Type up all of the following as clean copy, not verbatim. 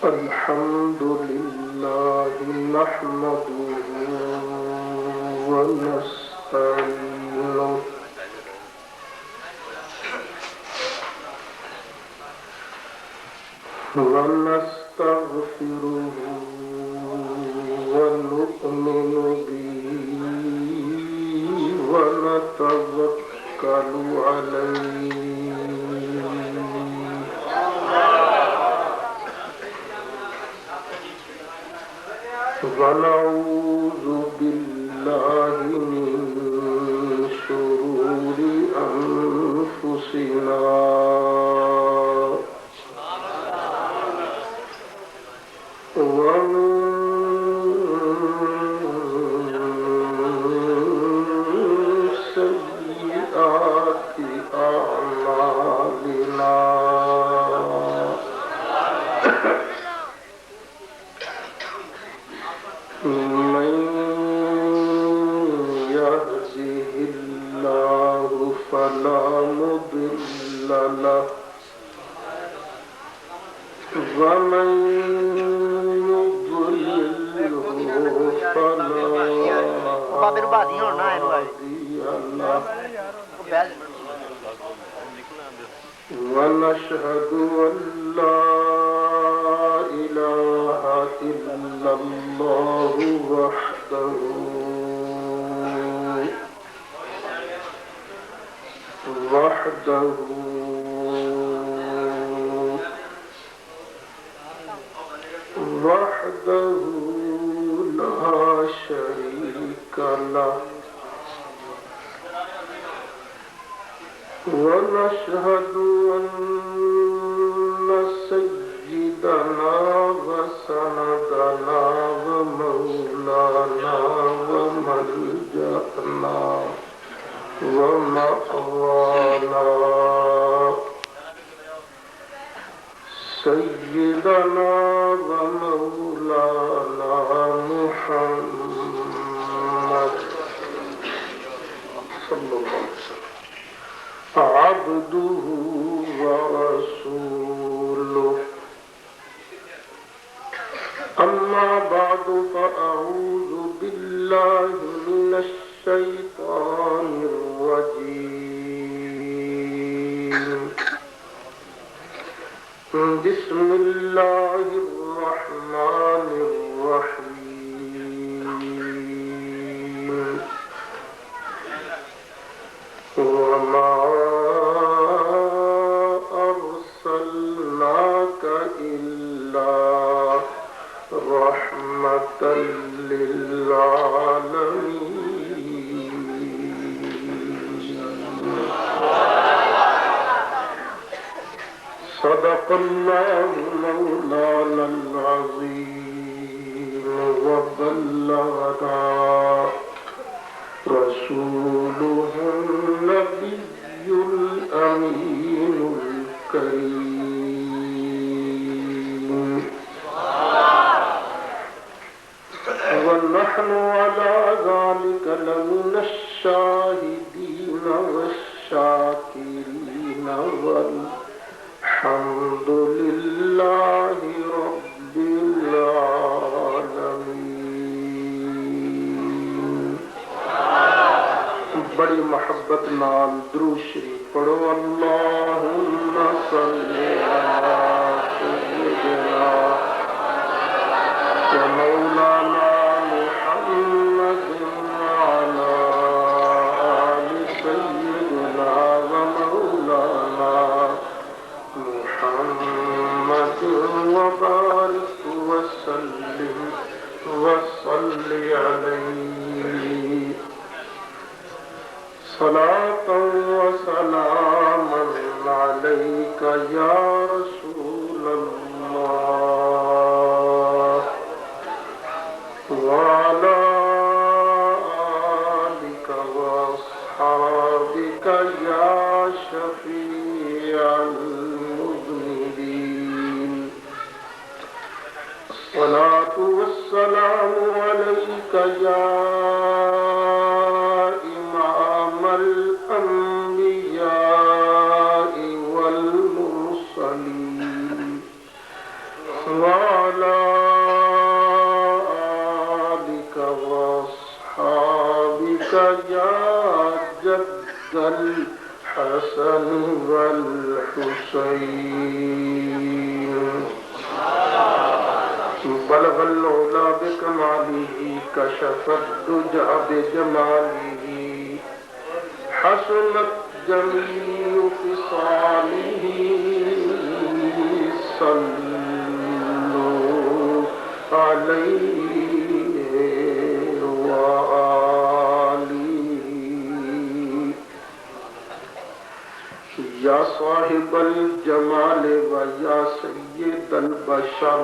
الحمد لله نحمده ونستعينه ونستغفره ونؤمن به ونتوكل عليه ونعوذ بالله من شرور أنفسنا ومن سيئات أعمالنا من يهده الله فلا مضل له ومن يضلله فلا هادي له ونشهد أن لا إله إلا الله وحده لا شريك له ونشهد أن سيدنا وسندنا ومولانا وملجأنا ومأوانا سيدنا ومولانا محمد صلى الله عليه وسلم عبده ورسوله أما بعد فأعوذ بالله من الشيطان الرجيم بسم الله الرحمن الرحيم وما أرسلناك إلا رحمة للعالمين صدق الله مولانا العظيم وبلغنا رسوله النبي الأمين الكريم ونحن على ذلك لمن الشاهدين والشاكرين والحمد لله رب العالمين. بڑی محبت نال درود شریف پڑھو. اللہم صلی علی سیدنا و مولانا محمد وعلی آل سیدنا و مولانا محمد وبارک وسلم وصلی علیہ صلاة وسلام عليك يا رسول الله وعلى آلك وأصحابك يا شفيع المذنبين. الصلاة والسلام عليك يا الأنبياء والمرسلين. الحسن والحسين بلغ العلا بكماله كشف الدجى بجماله حسنت جميع خصاله صلوا عليه وآله یا صاحب الجمال و یا سید البشر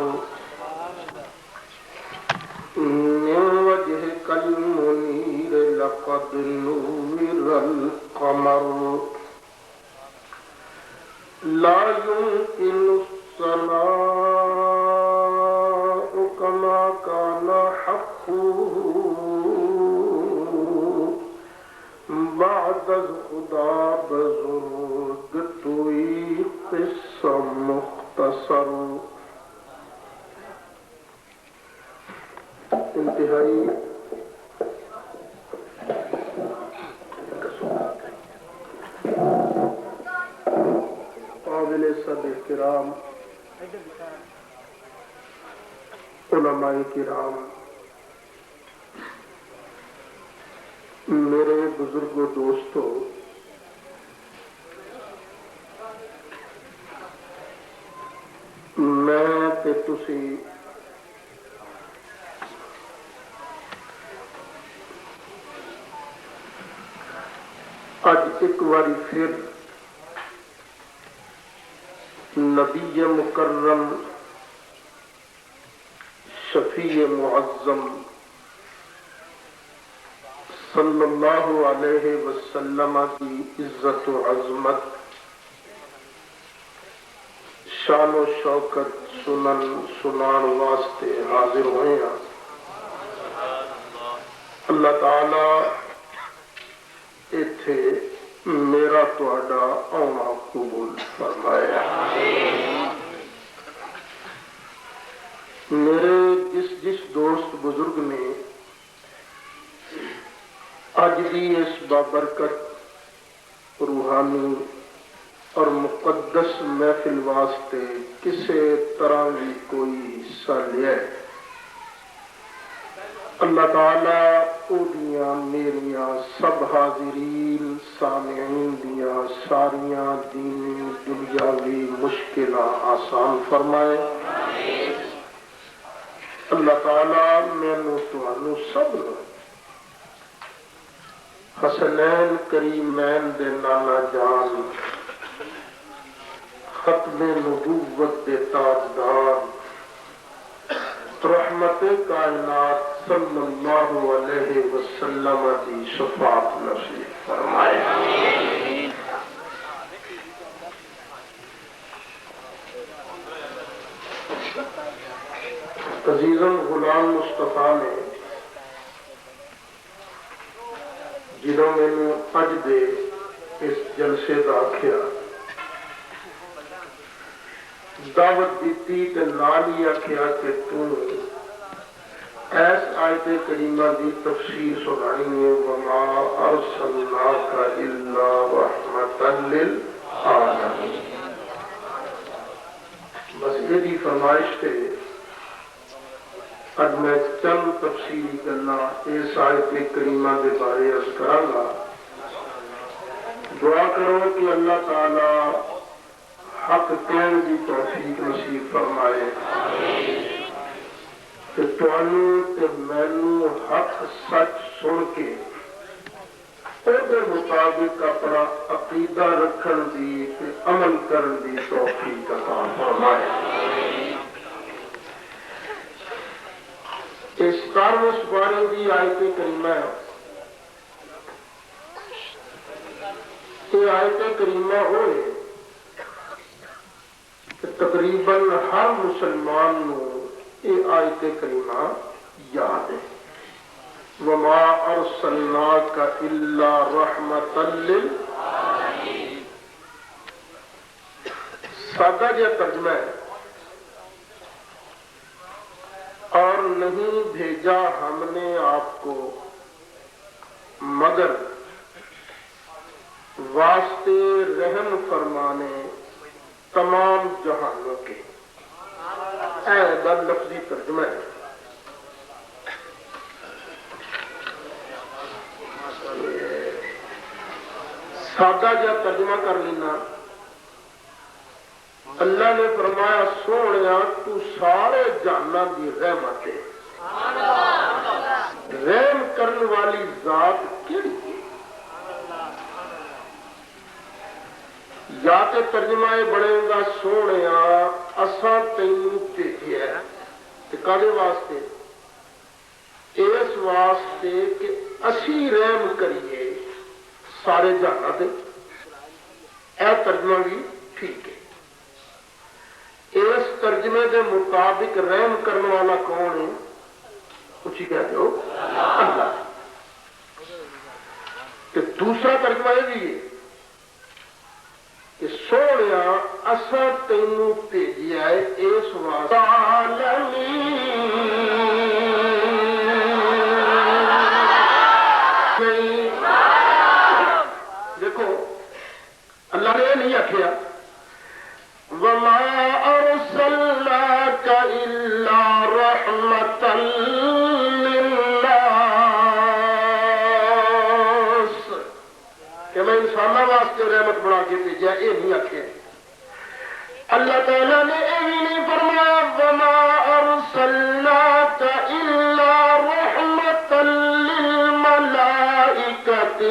من وجهك المنير لقد نور القمر لا يمكن الصلاة كما كان حقه بعد خدا بزرگ توئی قصہ مختصر انتہائی قابل صد احترام علماء کرام، میرے بزرگوں دوستو، میں تے تسی اج ایک باری پھر نبی مکرم شفیع معظم صلی اللہ علیہ وسلم کی عزت و عظمت، شان و شوکت سنان واسطے حاضر ہوئے ہیں۔ اللہ تعالی ایتھے میرا تہاڈا آنا قبول فرمایا۔ میرے جس دوست بزرگ نے اج بھی اس بابرکت روحانی اور مقدس محفل واسطے کسی طرح بھی کوئی حصہ لیا ہے، اللہ تعالیٰ اودیاں میریاں سب حاضرین سامعین دیاں ساریاں دینی دنیاوی مشکلات آسان فرمائے۔ اللہ تعالیٰ مینوں تانوں سب نوں حسنین کریمین دے نانا جان ختم نبوت دے تاجدار رحمت کائنات صلی اللہ علیہ وسلم دی شفاعت نصیب فرمائے۔ عزیزاً، غلام مصطفیٰ نے جنہوں نے اج دے اس جلسے دا آکھیا دعوت دیتی تے نال ہی آکھیا کہ تو ایس آیت کریمہ دی تفسیر سنانی ہے، وما ارسلناک الا رحمتا للعالمین۔ بس یہ دی فرمائش تے اب میں چند تفصیلی گلاں اس آیت کریمہ کے بارے عرض کراں گا۔ دعا کرو کہ اللہ تعالی حق کہن کی توفیق نصیب فرمائے کہ تانوں تے مینوں حق سچ سن کے اودے مطابق اپنا عقیدہ رکھن دی تے عمل کرن دی توفیق عطا فرمائے۔ اس 17ویں سپارے کی آیت کریمہ ہے۔ یہ آیت کریمہ ہوئے کہ تقریباً ہر مسلمان نو یہ آیت کریمہ یاد ہے۔ وما ارسلناک الا رحمتا للعالمین۔ سادہ جہا ترجمہ ہے، اور نہیں بھیجا ہم نے آپ کو مگر واسطے رحم فرمانے تمام جہانوں کے، اے بد لفظی ترجمہ ہے۔ سادہ جا ترجمہ کر لینا، اللہ نے فرمایا سونیا تو سارے جہاناں دی رحمت ہے، رحم کرنے والی ذات کیڑی ہے؟ یا تے ترجمہ یہ بنے گا سونیا اساں تینوں بھیجیا ہے تے کدے واسطے؟ اس واسطے کہ اسی رحم کریے سارے جہاناں تے۔ اے ترجمہ بھی ٹھیک ہے۔ اس ترجمے کے مطابق رحم کرنے والا کون ہے؟ کچھ ہی کہہ دو، اللہ۔ کہ دوسرا ترجمہ یہ بھی ہے کہ سونیا اساں تینوں بھیجیا ہے اس واسطے دیکھو اللہ نے یہ نہیں آخیا وَمَا أَرْسَلْنَاكَ إِلَّا رَحْمَةً لِلنَّاسِ، کہ میں انسانوں واسطے رحمت بنا کے بھیجا، یہ نہیں آخیا۔ اللہ تعالیٰ نے یہ بھی نہیں فرمایا وَمَا أَرْسَلْنَاكَ إِلَّا رَحْمَةً لِلْمَلَائِكَةِ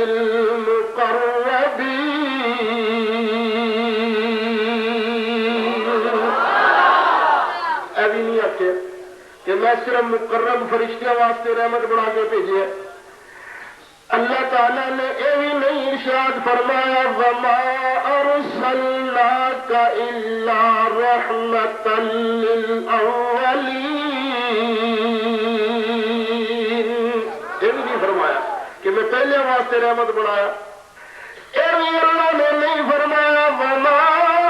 الْمُقَرَّبِينَ، کہ میں صرف مقرب فرشتوں واسطے رحمت بنا کے بھیجے۔ اللہ تعالیٰ نے یہ بھی نہیں ارشاد فرمایا وَمَا أَرْسَلْنَاكَ إِلَّا رَحْمَةً لِلْأَوَّلِينَ، یہ بھی نہیں فرمایا کہ میں پہلے واسطے رحمت بنایا۔ یہ بھی اللہ نے نہیں فرمایا وَمَا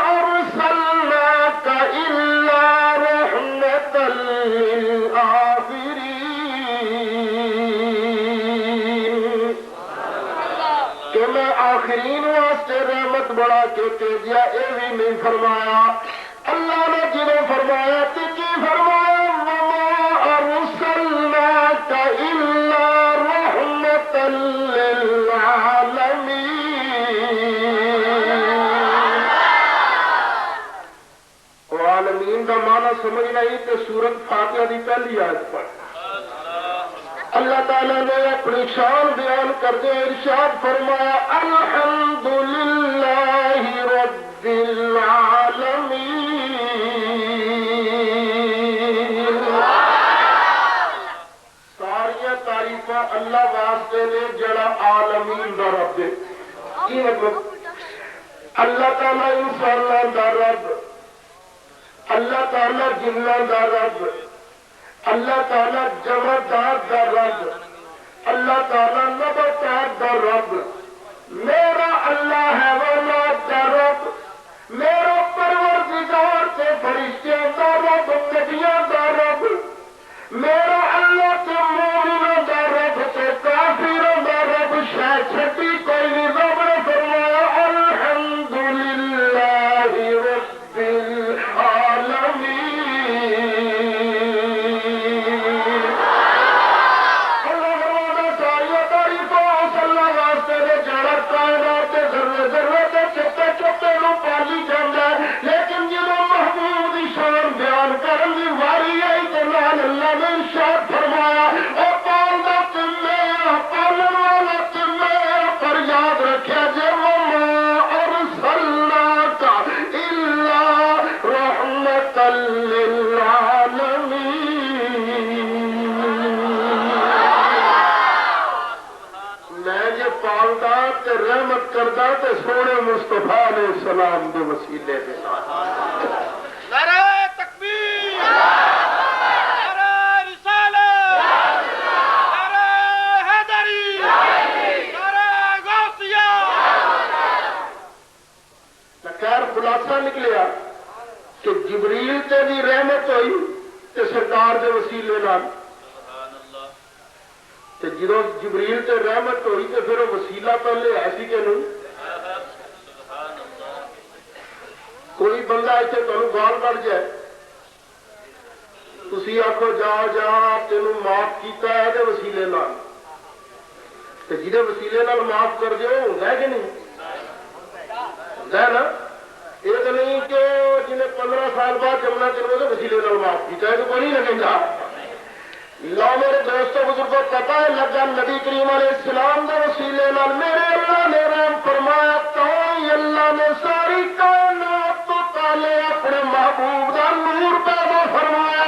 أَرْسَلْنَاكَ إِلَّا رَحْمَةً لِلْآخِرِينَ، کہ میں آخرین واسطے رحمت بڑھا کے بھیجا، یہ بھی نہیں فرمایا۔ اللہ نے جنہوں فرمایا تو کی فرمایا وَمَا أَرْسَلْنَاكَ إِلَّا رَحْمَةً لِلْعَالَمِينَ۔ عالمین کا معنی سمجھ نہیں تو سورت فاتحہ دی پہلی آیت پڑھ۔ اللہ تعالیٰ نے اپنی شان بیان کردے ارشاد فرمایا الحمدللہ رب العالمین، ساری تعریفاں اللہ واسطے نے جڑا عالمین دا رب ہے۔ یہ مطلب اللہ تعالیٰ انساناں دا رب، اللہ تعالیٰ جناں دا رب، اللہ تعالیٰ جمادات دا رب، اللہ تعالیٰ نباتات دا رب، میرا اللہ حیوانات دا رب، میرا پروردگار تے فرشتیاں دا رب، نبیاں دا رب، میرا اللہ تے مومناں دا رب تے کافراں دا رب، شے چھٹی کوئی نہیں۔ رب نے فرمایا الحمدللہ رب العالمین۔ پالی جانا لیکن جب محبوب کی شان بیان کرنے کی واری آئی تو نال اللہ نے ارشاد فرمایا اور پالنا تمہیں پالن والا تمہیں، پر یاد رکھا جب وَمَا أَرْسَلْنَاكَ إِلَّا رَحْمَةً لِلْعَالَمِينَ۔ میں یہ پالدا تے رحمت کردا تے سونے مصطفیٰ علیہ السلام دے وسیلے دے ساتھ۔ نعرہ تکبیر، نعرہ رسالت، نعرہ حیدری، نعرہ غوثیہ۔ خیر خلاصہ نکلیا کہ جبریل تے بھی رحمت ہوئی تے سرکار دے وسیلے نال، تے جدوں جبریل تے رحمت ہوئی تے پھر وہ وسیلہ پہلے ایسی کہ نہیں؟ کوئی بندہ اتنے تمہیں گال بڑھ جائے تھی آخو جا جا تینوں معاف کیتا ہے دے وسیلے نال جہے وسیلے نال معاف کر دے ہوتا ہے کہ نہیں ہوتا ہے نا یہ تو نہیں کہ جنہیں 15 سال بعد جمنا چلو تو وسیلے نال معاف کیتا ہے تو کوئی نہیں لگے گا لو میرے دوستوں بزرگوں پتا ہے لگا نبی کریم علیہ السلام کے وسیلے نال میرے اللہ نے رحم فرمایا تو اللہ نے ساری کائنات تو پہلے اپنے محبوب کا نور پیدا فرمایا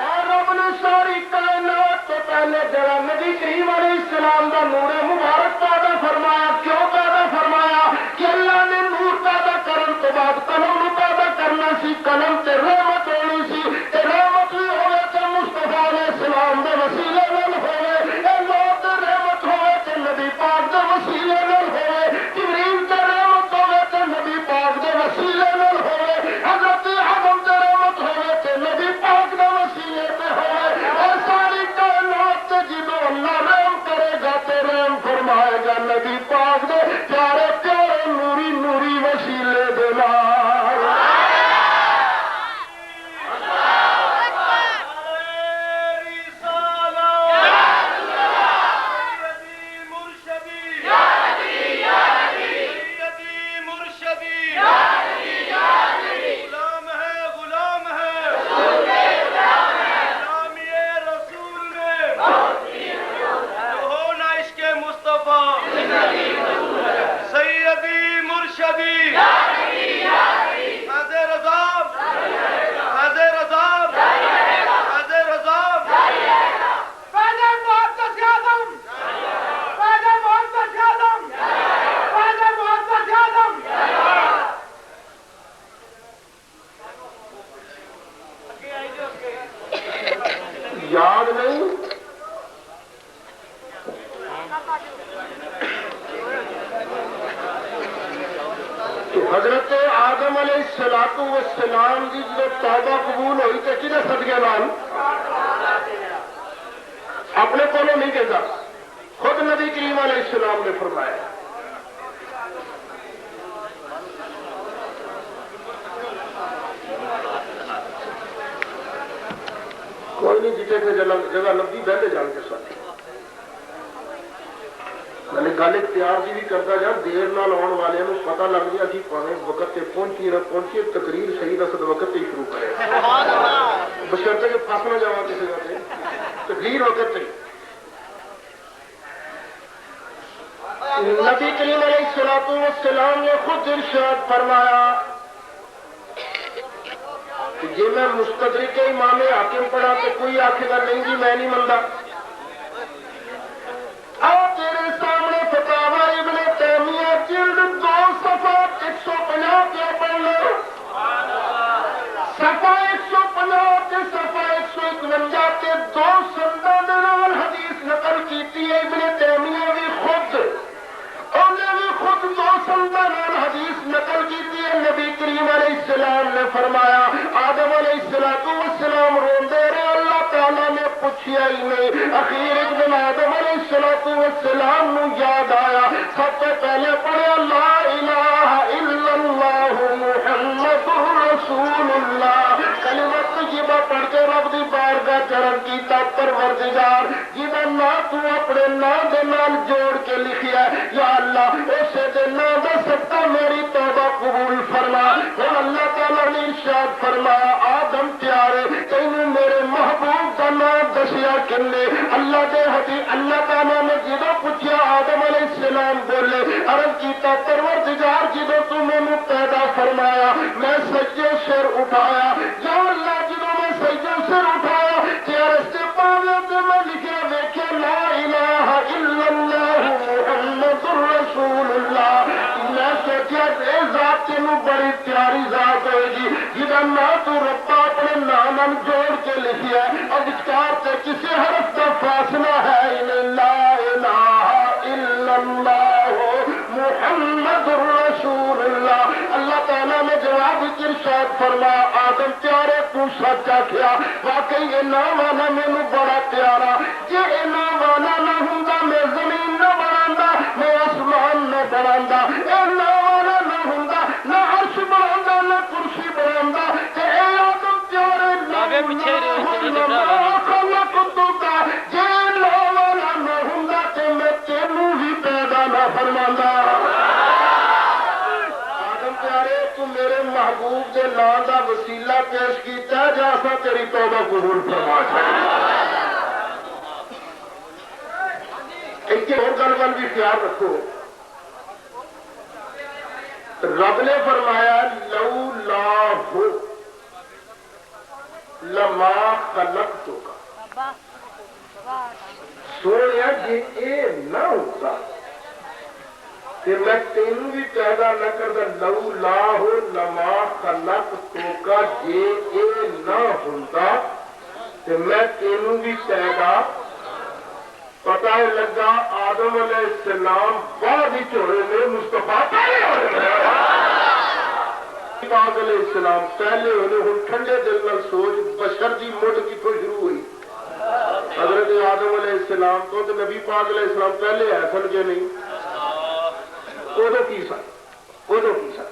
اور رب نے ساری کائنات تو پہلے جڑا نبی کریم علیہ السلام کا نور مبارک پیدا فرمایا کیوں پیدا فرمایا کہ اللہ نے نور پیدا کرنے تو بعد قلم نو پیدا کرنا سی قلم تے رحمت ہونی سی تے رحمت بھی ہوئے تے مصطفیٰ علیہ السلام دے وسیلے نال ہوئے اے موت رحمت ہوئے تے نبی پاک دے وسیلے نال ہوئے جبریل تے رحمت ہوئے تے نبی پاک دے وسیلے نال ہوئے حضرت آدم تے رحمت ہوئے تے نبی پاک دے وسیلے تے ہوئے اور ساری کائنات تے جدوں اللہ رحم کرے گا تے رحم فرمائے گا نبی پاک دے پیارے پیارے نوری نوری وسیلے دے نال یاد نہیں کہ حضرت آدم علیہ السلام کی جب توبہ قبول ہوئی تو کدھر صدقے نال اپنے کو نہیں کہتا خود نبی کریم علیہ السلام نے فرمایا کوئی نہیں جتنے سے جگہ لبھی بہتے جان کے ساتھ میں نے گل اختیار کی بھی کرتا جا دیر نال آن والے پتا لگ گیا کہ پاویں وقت سے پہنچیے نہ پہنچیے تقریر صحیح رسد وقت سے شروع کرے بشرطے کہ پھنس نہ جاوا کسی جگہ سے تقریر وقت سے نبی کریم علیہ السلام نے خود ارشاد فرمایا جی میں مستدرک امام حاکم پڑھا تو کوئی آخے گا نہیں جی میں نہیں منتا آؤ تیرے سامنے فتاوا ابن تیمیہ جلد 2 صفحہ 150 کیا پڑھ لو صفحہ 150 کے صفحہ 151 کے 2 سنداں دے نال حدیث نقل کیتی ہے ابن تیمیہ بھی خود انہیں بھی خود 2 سنداں نال حدیث نقل کیتی ہے نبی کریم علیہ السلام نے فرمایا آدم علیہ السلام روندے رہے اللہ تعالیٰ نے پوچھیا ہی نہیں اخیر ایک دن آدم علیہ السلام نو یاد آیا سب سے پہلے پڑھیا لا الہ الا اللہ محمد رسول اللہ کلمہ طیبہ پڑھ کے رب دی بارگاہ چرن کیتا پروردگار جہاں نام تو اپنے نام دے نال جوڑ کے لکھیا یا اللہ اسے دے نام دا صدقہ میری توبہ قبول فرما اور اللہ تعالیٰ نے ارشاد فرمایا آدم پیارے تینوں میرے محبوب کا نام دسیا کنے اللہ دے حدیث اللہ تعالیٰ نے جدو پوچھا آدم علیہ السلام بولے عرض کیتا پروردگار جدو تو میں پیدا فرمایا میں سجدے سر اٹھایا یا اللہ جدو میں سجدے سر اٹھایا کیا رستے پاوے تو میں لکھا دیکھے لا الہ الا اللہ محمد رسول اللہ میں سوچا اے ذات تینوں بڑی پیاری ذات ہوئے گی جہاں نہ تو ربا اپنے نام جوڑ کے لکھیا اور وچکار سے کسی حرف کا فاصلہ ہے لا الہ الا اللہ محمد رسول اللہ اللہ تعالیٰ نے جواب ارشاد فرما آدم پیارے تو سچ آخیا واقعی یہ نام والا مینوں بڑا پیارا جی یہ نام والا نہ ہوں میں زمین نہ بنا میں آسمان نہ بنا یہ نام والا ਪਿੱਛੇ میرے محبوب کے نام کا وسیلہ پیش کیتا جیسا تیری توبہ قبول فرما ایک اور گل بھی خیال رکھو رب نے فرمایا لو لا ہو لما خلقتو کا سویا جی اے نہ ہوتا کہ میں تینوں بھی پیدا نہ کرتا لو لا ہو لما خلقتو کا جی اے نہ ہوتا کہ میں تینوں بھی پیدا پتہ لگا آدم علیہ السلام بعد ہی چوڑے میں مصطفیٰ پہلے ہوئے پاک علیہ السلام پہلے ہونے ہوں ٹھنڈے دل میں سوچ بشر دی مٹ کتوں شروع ہوئی حضرت آدم علیہ السلام تو نبی پاک علیہ السلام پہلے ہے سن کے نہیں ادو کی سن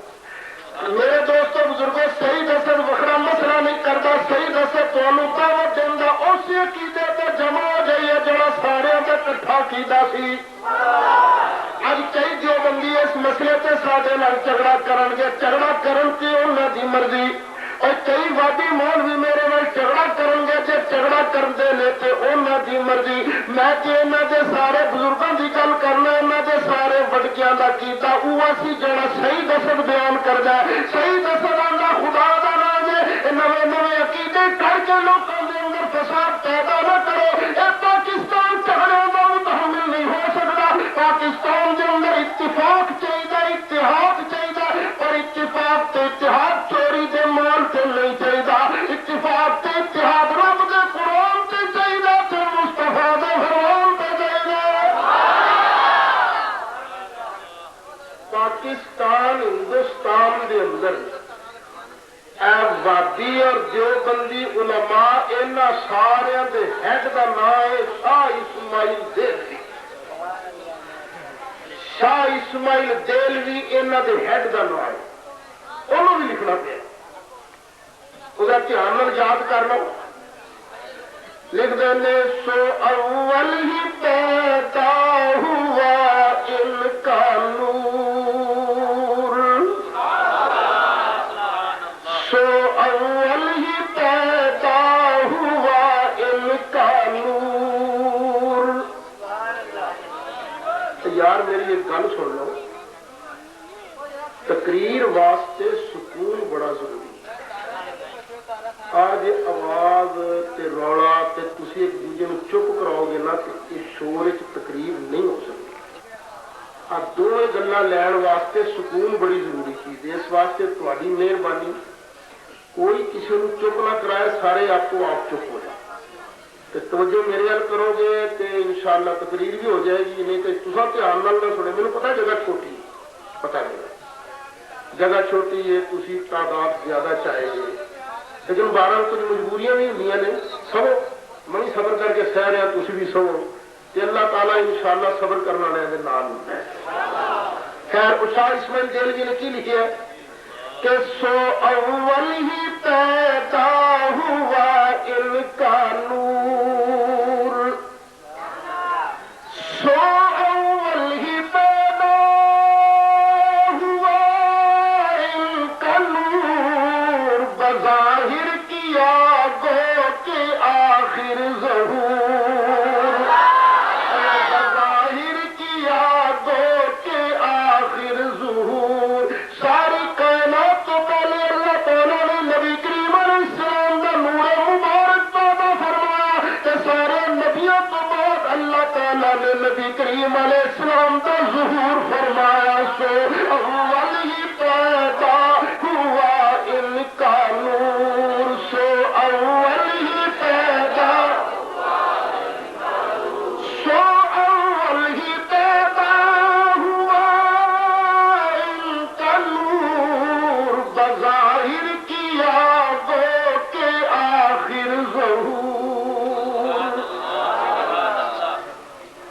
میرے دوستوں بزرگوں صحیح دسد وکھرا مسئلہ نہیں کرتا صحیح دسد تمہیں دعوت دینا اس عقیدے تے جمع ہو جائیے جڑا سارے تے کٹھا کیتا سی اج کئی جو بندی اس مسئلے تے ساڈے نال جھگڑا کرن گے جھگڑا کرن تے انہاں دی مرضی اور کئی وادی مولوی میرے نال جھگڑا کرن گے جے جھگڑا کردے نے تے انہاں دی مرضی میں کہ انہاں دے سارے بزرگاں دی گل کرنا انہاں دے سارے وڈکیاں دا کیتا اوہ سی جڑا صحیح دسد بیان کردا ہے صحیح دسد آندا خدا دا نام ہے نویں نویں عقیدے کر کے لوکاں دے اندر فساد پیدا نہ کرو اے پاکستان جھگڑے دا متحمل نہیں ہو سکدا پاکستان دے اندر اتفاق چاہیے اتحاد چاہیے اور اتفاق تے اتحاد چوری دے مال تے نہیں چاہیے اتفاق تے اتحاد رب دے قرآن تے چاہیے تے مصطفیٰ دے فرمان تے چاہیے پاکستان ہندوستان دے اندر اے وادی اور دیوبندی علماء انہاں سارے دے ہیڈ دا نام ہے شاہ اسماعیل دیلوی شاہ اسماعیل دیلوی انہاں دے ہیڈ دا نام ہے انہوں بھی لکھنا پیا وہ دھیان نال یاد کر لو لکھ دے سو اول ہی پیدا ہوا ان کا نور سو اول ہی پیدا ہوا ان کا نور یار میری ایک گل سن لو تقریر واسطے سکون بڑا ضروری آج آواز تے رولا تے تسی ایک دوجے نو چپ کراؤ گے نا کہ اس شور وچ تقریر نہیں ہو سکتی آ دو گلاں لین واسطے سکون بڑی ضروری چیز ہے اس واسطے تہاڈی مہربانی کوئی کسی نو چپ نہ کرائے سارے آپ کو آپ چپ ہو جائے تے توجہ میرے حل کرو گے تے انشاءاللہ تقریر بھی ہو جائے گی نہیں تے تساں دھیان نال نہ سنو مینوں پتہ جگہ چھوٹی ہے پتہ نہیں جگہ چھوٹی ہے تسی تعداد زیادہ چاہے گے لیکن بارہ کچھ مجبوریاں بھی ہوں نے سو میں بھی صبر کر کے سہ رہا تھی بھی سو کہ اللہ تعالیٰ انشاءاللہ صبر کرنا والے نال خیر شاہ اسماعیل دیلوی نے کی لکھا ہے کہ سو اول ہی پیدا ہوا ان کا نور سو اول ہی پیدا ہوا ان کا نور بظاہر کیا گو کے آخر ظہور بظاہر کیا گو کے آخر ظہور ساری کائنات تو پہلے اللہ تعالیٰ نے نبی کریم علیہ السلام کا نور مبارک پیدا فرمایا کہ سارے نبیوں تو بعد اللہ تعالیٰ نے نبی کریم علیہ السلام کا ظہور فرمایا سو اول ہی پیدا ہوا ان کا نور سو اول ہی پیدا سو اول ہی پیدا ہوا ان کا نور بظاہر کیا گو کے آخر ظہور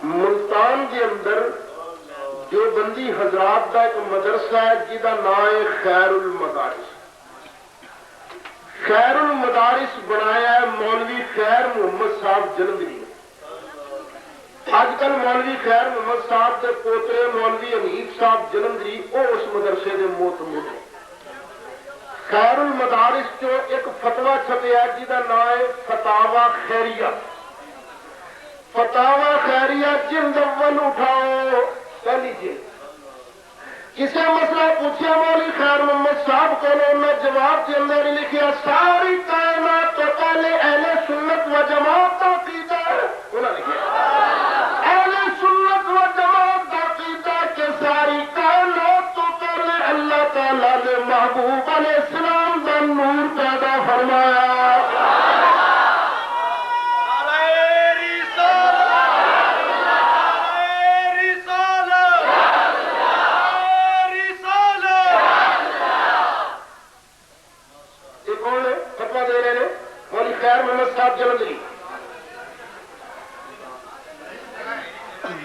ملتان کے اندر جو بندی حضرات کا ایک مدرسہ ہے جہاں نام ہے خیر المدارس خیر المدارس بنایا ہے مولوی خیر محمد صاحب جلندری نے۔ اج کل مولوی خیر محمد صاحب کے پوترے مولوی حنیف صاحب جلندری وہ اس مدرسے کے موتمد ہیں۔ خیر المدارس چو ایک فتوا چھپیا جہاں نام ہے فتاوا خیریہ۔ فتاوا خیریہ جلد اول اٹھاؤ پہلی جلد۔ کسی مسئلہ پوچھا مولوی خیر محمد صاحب کو انہوں جواب کے اندر لکھیا ساری کائنات تو پہلے اہل سنت و جماعت کا عقیدہ ہے۔ انہوں نے لکھا اہل سنت و جماعت کا عقیدہ کہ ساری کائنات تو پہلے اللہ تعالیٰ نے محبوب علیہ السلام کا نور پیدا فرمایا۔ جلندری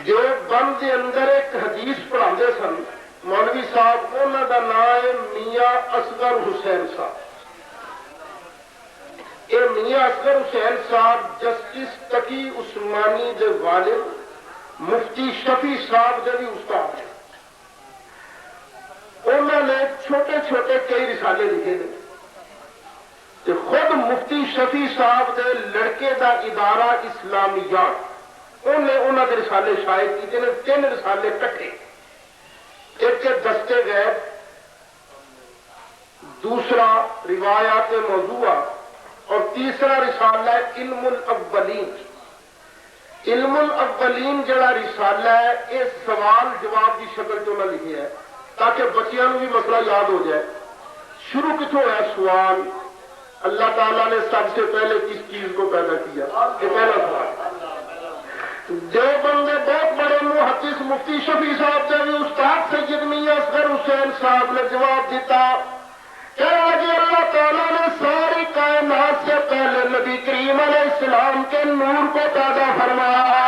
جو بند کے اندر ایک حدیث پڑھا سن مولوی صاحب انہوں کا نام ہے میاں اصغر حسین صاحب۔ یہ میاں اصغر حسین صاحب جسٹس تقی عثمانی دے والد مفتی شفیع صاحب دے بھی استاد ہیں۔ انہوں نے چھوٹے چھوٹے کئی رسالے لکھے ہیں۔ خود مفتی شفیع صاحب دے لڑکے دا ادارہ اسلامیات انہیں انہوں نے رسالے شائع کیتے ہیں، 3 رسالے کٹھے، ایک دستے غیب، دوسرا روایات موضوعہ اور تیسرا رسالہ ہے علم الاولین۔ علم الاولین جڑا رسالہ ہے یہ سوال جواب کی شکل چ نہ لکھے ہے تاکہ بچیاں بھی مسئلہ یاد ہو جائے۔ شروع کتوں ہے سوال اللہ تعالیٰ نے سب سے پہلے کس چیز کو پیدا کیا؟ یہ پہلا سوال۔ جو بندے بہت بڑے محدث مفتی شفیع صاحب سے بھی استاد سید میاں اصغر حسین صاحب نے جواب دیتا کہنے لگے اللہ تعالیٰ نے ساری کائنات سے پہلے نبی کریم علیہ السلام کے نور کو پیدا فرمایا۔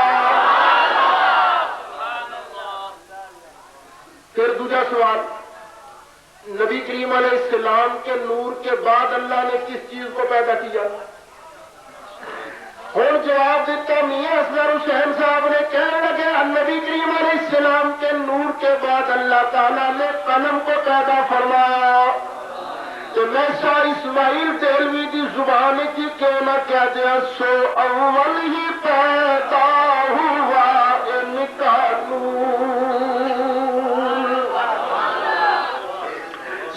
پھر دوسرا سوال نبی کریم علیہ السلام کے نور کے بعد اللہ نے کس چیز کو پیدا کیا؟ ہوں جواب دیتا میاں اصغر حسین صاحب نے کہنے لگے نبی کریم علیہ السلام کے نور کے بعد اللہ تعالیٰ نے قلم کو پیدا فرمایا۔ تو میں شاہ اسماعیل دہلوی کی زبان کی کیوں نہ کہہ دیا سو اول ہی پیدا ہوا ان کا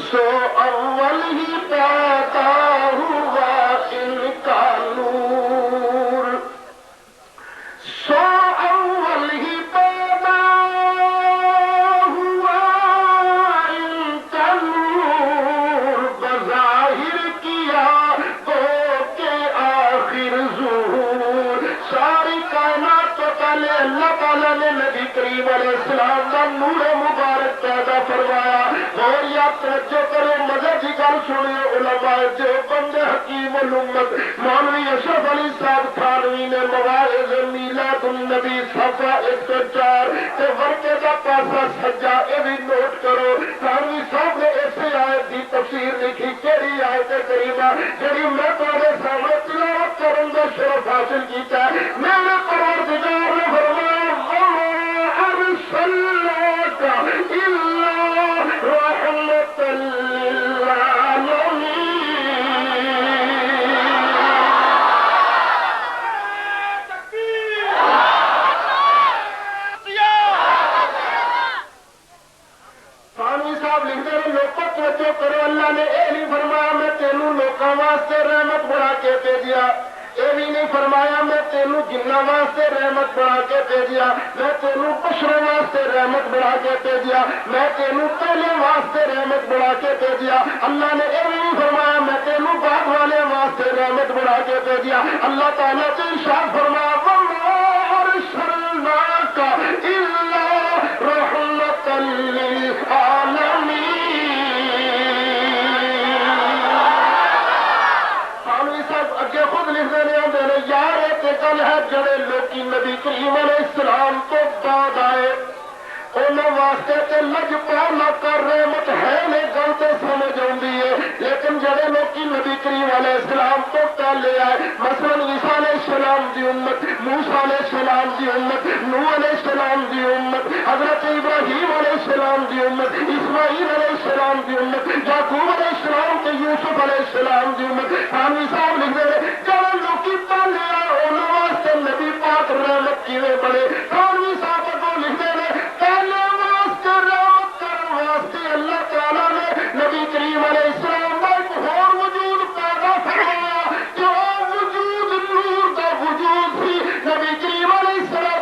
سو اول ہی پیدا ہوا ان کا نور، سو اول ہی پیدا ہوا ان کا نور، بظاہر کیا تو کہ آخر ظہور۔ ساری کائنات تو پہلے اللہ تعالیٰ نے نبی کریم علیہ السلام کا نور مبارک پیدا فرمایا۔ اور یا توجہ کرو مزے کی گل سنیے علماء دیوبند حکیم الامت مولوی اشرف علی صاحب تھانوی نے مواعظ میلاد النبی صفحہ 104 تے ورقے کا پاسا سجا یہ بھی نوٹ کرو۔ تھانوی صاحب نے ایسے آیت کی تفسیر لکھی کیڑی آیت کریمہ جڑی میں تمہارے سامنے تلاوت کروں گا شرف حاصل کیتا ہے۔ میرے پروردگار نے فرمایا وما ارسلناک الا رحمت للعالمین۔ ثانوی صاحب لکھتے ہیں لوگوں توجہ کرو اللہ نے یہ نہیں فرمایا میں تینوں لوگوں واسطے رحمت بنا کے بھیجیا، یہ بھی نہیں فرمایا میں تینوں جنہ واسطے رحمت بنا کے بھیجیا، میں تینوں بشروں واسطے رحمت بنا کے بھیجیا، میں تینوں پہلے واسطے رحمت بنا کے بھیجیا۔ اللہ نے یہ بھی نہیں فرمایا میں تینوں بعد والے واسطے رحمت بنا کے بھیجیا۔ اللہ تعالیٰ سے ارشاد فرمایا وما ارسلناک الا رحمت للعالمین۔ اگے خود لکھتے نہیں آتے ہیں یار ایک گل ہے جڑے لوکی نبی کریم علیہ السلام تو بعد آئے انہوں واسطے تے لج پا نہ کر رحمت ہے نہیں گل تو سمجھ آتی ہے لیکن لیکن جڑے لوگ نبی کریم علیہ السلام تو پہلے آئے، مثلا عیسیٰ علیہ السلام دی امت، موسیٰ علیہ السلام دی امت، نوح علیہ السلام دی امت، حضرت ابراہیم علیہ السلام دی امت، اسماعیل علیہ السلام دی امت، یعقوب علیہ السلام تے یوسف علیہ السلام دی امت. خانوی صاحب لکھ دے جڑے لوگ پہلے آئے انہوں واسطے نبی پاک رحمت کیویں بنے. خانوی صاحب کو لکھ دے پہلے واسطے رحمت کرنے واسطے اللہ تعالیٰ نے نبی کریم علیہ السلام کا ایک اور وجود پیدا فرمایا جو وجود نور کا وجود سی. نبی کریم علیہ السلام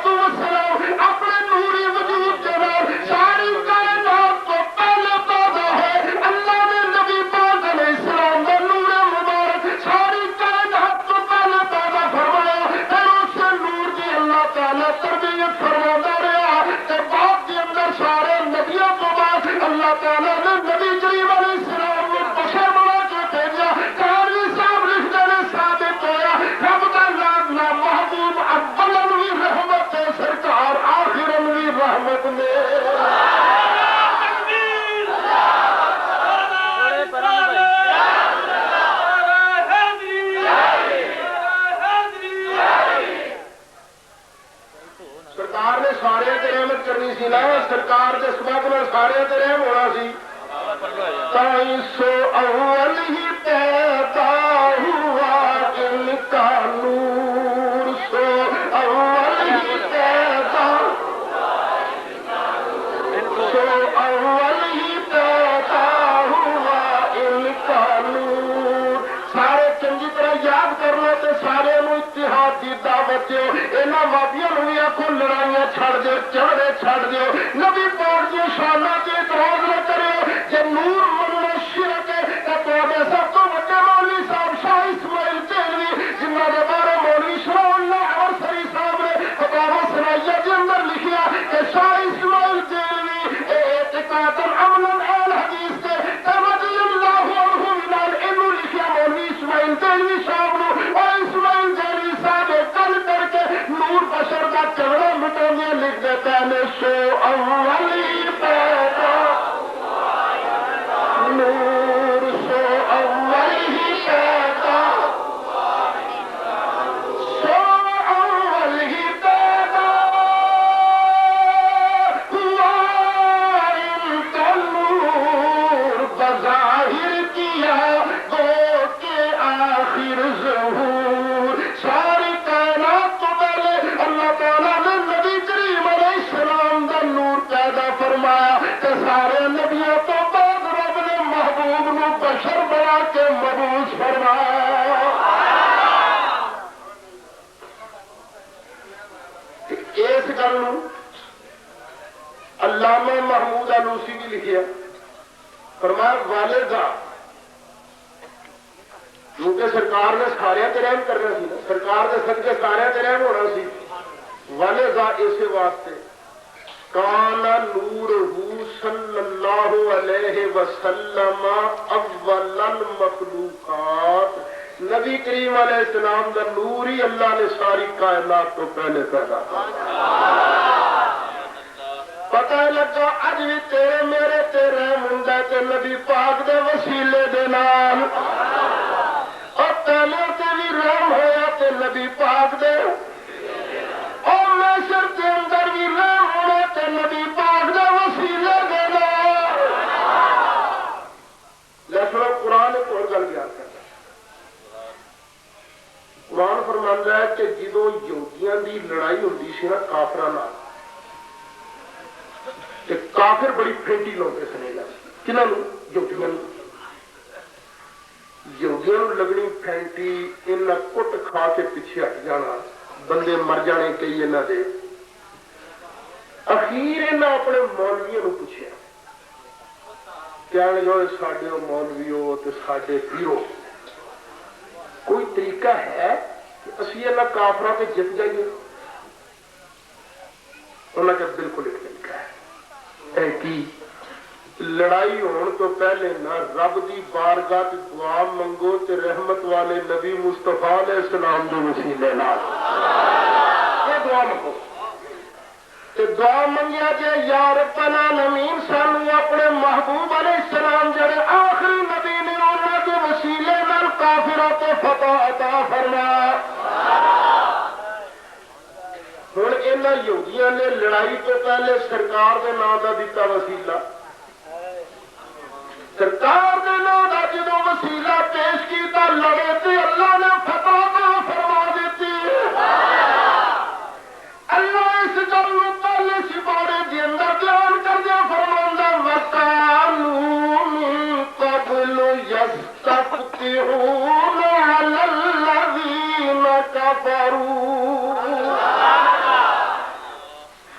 اپنے نوری وجود کے نام ساری کائنات کو پہلے پیدا ہے. اللہ نے نبی پاک علیہ السلام کا نور مبارک ساری کائنات کو پہلے پیدا فرمایا. پھر اس سے نور کی اللہ تعالیٰ تربیت فرماتا رہا کہ بعد کے اندر سارے نبیوں کو بعد اللہ تعالیٰ نے نبی کریم علیہ السلام کو بشر بنا کے بھیجا. قاضی صاحب لکھتے نے ثابت ہوا رب کا نام محبوب اولن بھی رحمت ہے سرکار آخرن بھی رحمت میں. سرکار نے سارے تے رحمت کرنی سی نا، سرکار کے سبب میں سارے تے رحم ہونا سی. تائیں سو اول ہی پیدا ہوا ان کا نور، سو اول ہی پیدا، سو اول ہی پیدا ہوا ان کا نور. سارے چنگی طرح یاد کر لو تے سارے نو اتحاد دی دعوت دیو. انہاں وادیاں نو بھی آکھو لڑائیاں چھڑ دیو، جھگڑے چھڑ دیو، نبی پاک دی شاناں تے اعتراض نہ کریو. جے نور مننا شرک ہے تے تواڈے سب تو وڈے مولوی صاحب شاہ اسماعیل دہلوی جنہاں دے بارے مولوی شاہ اللہ ورسری صاحب نے فتاوی سنائیہ دے اندر لکھیا کہ شاہ اسماعیل دہلوی اعتقاد عمل اہل حدیث دے رضی اللہ عنہ نال اینو لکھیا مولوی اسماعیل دہلوی صاحب نو اور اسماعیل دہلوی صاحب گل کر کے نور بشر دا جھگڑا مٹانے لکھ دیتا ہے. سو اولی پیدا نور، سو اول ہی پیدا، سو اول ہی پیدا ہوا ان کا نور، بظاہر کیا گو کے آخر ظہور. ساری کائنات تو پہلے اللہ تعالیٰ نے نبی کریم علیہ السلام کا نور پیدا فرمایا کہ سارے نبیوں تو بعد رب نے محبوب نو بشر بنا کے مبعوث فرمایا. اس گل علامہ محمود آلوسی بھی لکھیا، فرمایا والدہ کیونکہ سرکار نے سارے تے رحم کرنا سی نا، سرکار کے صدقے سارے تے رحم ہونا سی. والدہ اسی واسطے کانا نورہ صلی اللہ علیہ وسلم اول المخلوقات. نبی کریم علیہ السلام کا نور ہی اللہ نے ساری کائنات تو پہلے پیدا کیا. پتہ لگا اج بھی تیرے میرے تے رحم ہوندا تے نبی پاک دے وسیلے دے نال، اور پہلے تے بھی رحم ہویا تے نبی پاک دے، اور میسر کے اندر بھی رحم ہونا تے نبی پاک دے وسیلے دے نال. لیکن قرآن ایک اور گل بیان کرتا ہے. قرآن فرماندا ہے کہ جدوں یہودیاں دی لڑائی ہوندی سی نا کافراں نال، تے کافر بڑی پھینٹی لاؤندے سن. کنہاں نوں؟ یہودیاں نوں. یہودیاں نوں لگنی پھینٹی، انہاں کٹ کھا کے پیچھے ہٹ جانا، بندے مر جانے کئی انہاں دے. اخیر انہاں اپنے مولویوں نوں پوچھیا، کہنے لگے ساڈے مولویو تے ساڈے پیرو کوئی طریقہ ہے کہ اسی انہاں کافراں تے جت جائیے؟ انہاں کہ بالکل ایک طریقہ ہے. اے کی؟ لڑائی ہون تو پہلے نہ رب دی بارگاہ تے دعا منگو تے رحمت والے نبی مصطفیٰ علیہ السلام دے وسیلے نال یہ دعا منگو. تے دعا منگیا جے یا ربنا العالمین سانو اپنے محبوب علیہ السلام جڑے آخری نبی نے انہاں دے کافروں کو فتح عطا فرما۔ ہوں انہاں یہودیاں نے لڑائی تو پہلے سرکار کے نام کا دتا وسیلہ، سرکار کے نام کا جدو وسیلہ پیش کیا لڑے تو اللہ نے فتح عطا فرما دیتی۔ اللہ اس گل کو پہلے سپارے کے اندر بیان کردیا فرماؤں وَقَالُوا مِن قَبْلُ يَسْتَفْتِحُونَ عَلَى الَّذِينَ كَفَرُوا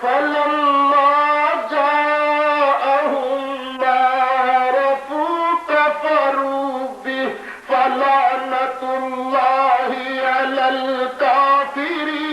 فَلَمَّا جَاءَهُم مَّا عَرَفُوا كَفَرُوا بِهِ فَلَعْنَةُ اللَّهِ عَلَى الْكَافِرِينَ۔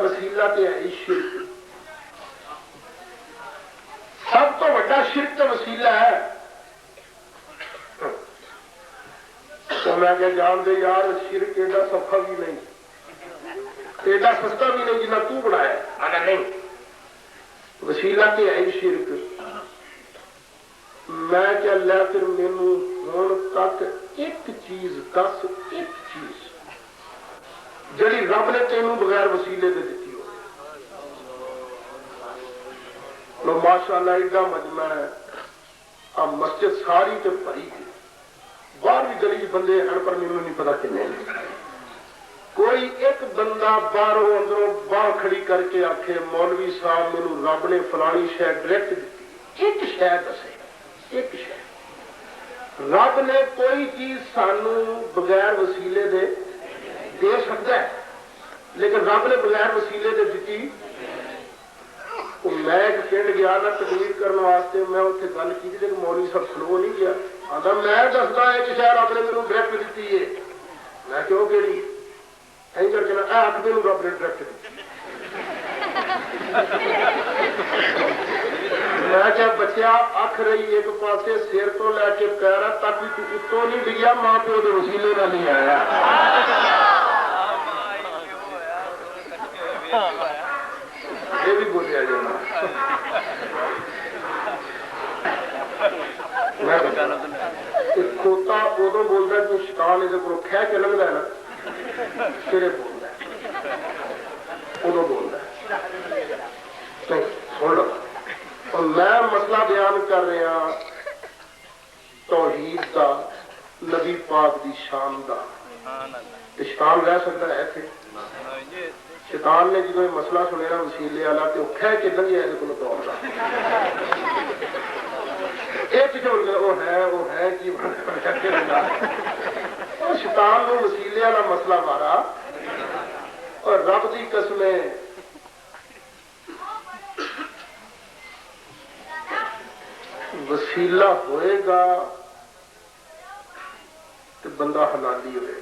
وسیلہ تو ہے شرک، سب تو بڑا شرک تو وسیلہ ہے۔ تو میں کہ جان دے یار شرک ایڈا سفا بھی نہیں، ایڈا سستا بھی نہیں جنہ تو بنایا، آگا نہیں وسیلہ تو ہے شرک۔ میں کہ اللہ پھر مینوں ہن تک ایک چیز دس، ایک چیز جڑی رب نے تینوں بغیر وسیلے دے دیتی ہو۔ ماشاء اللہ ایڈا مجمع ہے، اب مسجد ساری تے بھری تھی، باہر بھی گلی بندے ہیں پر مینوں نہیں پتا کنے۔ کوئی ایک بندہ باہروں اندروں باہ کھڑی کر کے آکھے مولوی صاحب مینوں رب نے فلانی شے ڈائریکٹ دیتی، ایک شے دسے، ایک شے رب نے کوئی چیز سانو بغیر وسیلے دے سکتا ہے، لیکن رب نے بغیر وسیلے دے دیتی۔ میں ایک پنڈ گیا نا تقریر کرنے واسطے، میں اتنے گل کی لیکن مولوی صاحب کھلو نہیں گیا، آتا میں دستا ایک شہر رب نے میرے ڈائریکٹ دیتی ہے۔ میں کیوں کہڑی ایਂ کر کے نا آخ میرے رب نے ڈائریکٹ دیتی۔ میں کیا بچیا اکھ رہی ایک پاسے سر تو لے کے پیرا تک بھی تو اتوں نہیں ڈگیا، ماں پیو کے وسیلے نہ نہیں آیا۔ یہ بھی بولیا جانا کھوتا ادو بولتا جو شیطان یہ کو کھہ کے لگتا ہے نا پھر بولتا ہے، ادو بولتا ہے۔ سن لو اور میں مسئلہ بیان کر رہا توحید دا، نبی پاک دی شان دا۔ شیطان رہ سکتا ہے ایسے؟ شیطان نے جدو یہ مسئلہ سنے نا وسیلے والا تو کھہ کے لگیا ہے کو دوڑتا ایک وہ ہے کہ شیطان نے وسیلے والا مسئلہ مارا اور رب دی قسمیں وسیلہ ہوئے گا تو بندہ حلالی ہوئے گا۔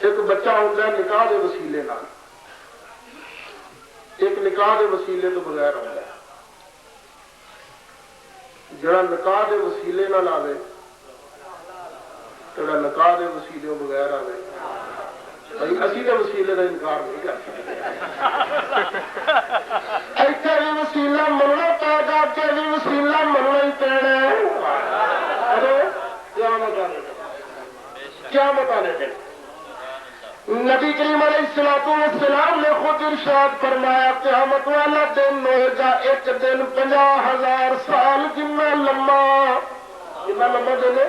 ایک بچہ ہوتا ہے نکاح دے وسیلے نال، ایک نکاح دے وسیلے تو بغیر ہوتا ہے۔ جڑا نکاح دے وسیلے نال آوے، جڑا نکاح دے وسیلے بغیر آوے، بھائی اسی دے وسیلے کا انکار نہیں کر سکتے۔ ایتھے بھی وسیلہ مننا پے گا، اگے بھی وسیلہ مننا ہی پینا ہے۔ کیا مطالعے دے نبی کریم علیہ السلام نے خود ارشاد فرمایا قیامت والا دن ہوئے گا ایک دن 50,000 سال جنہ لمبا دن ہے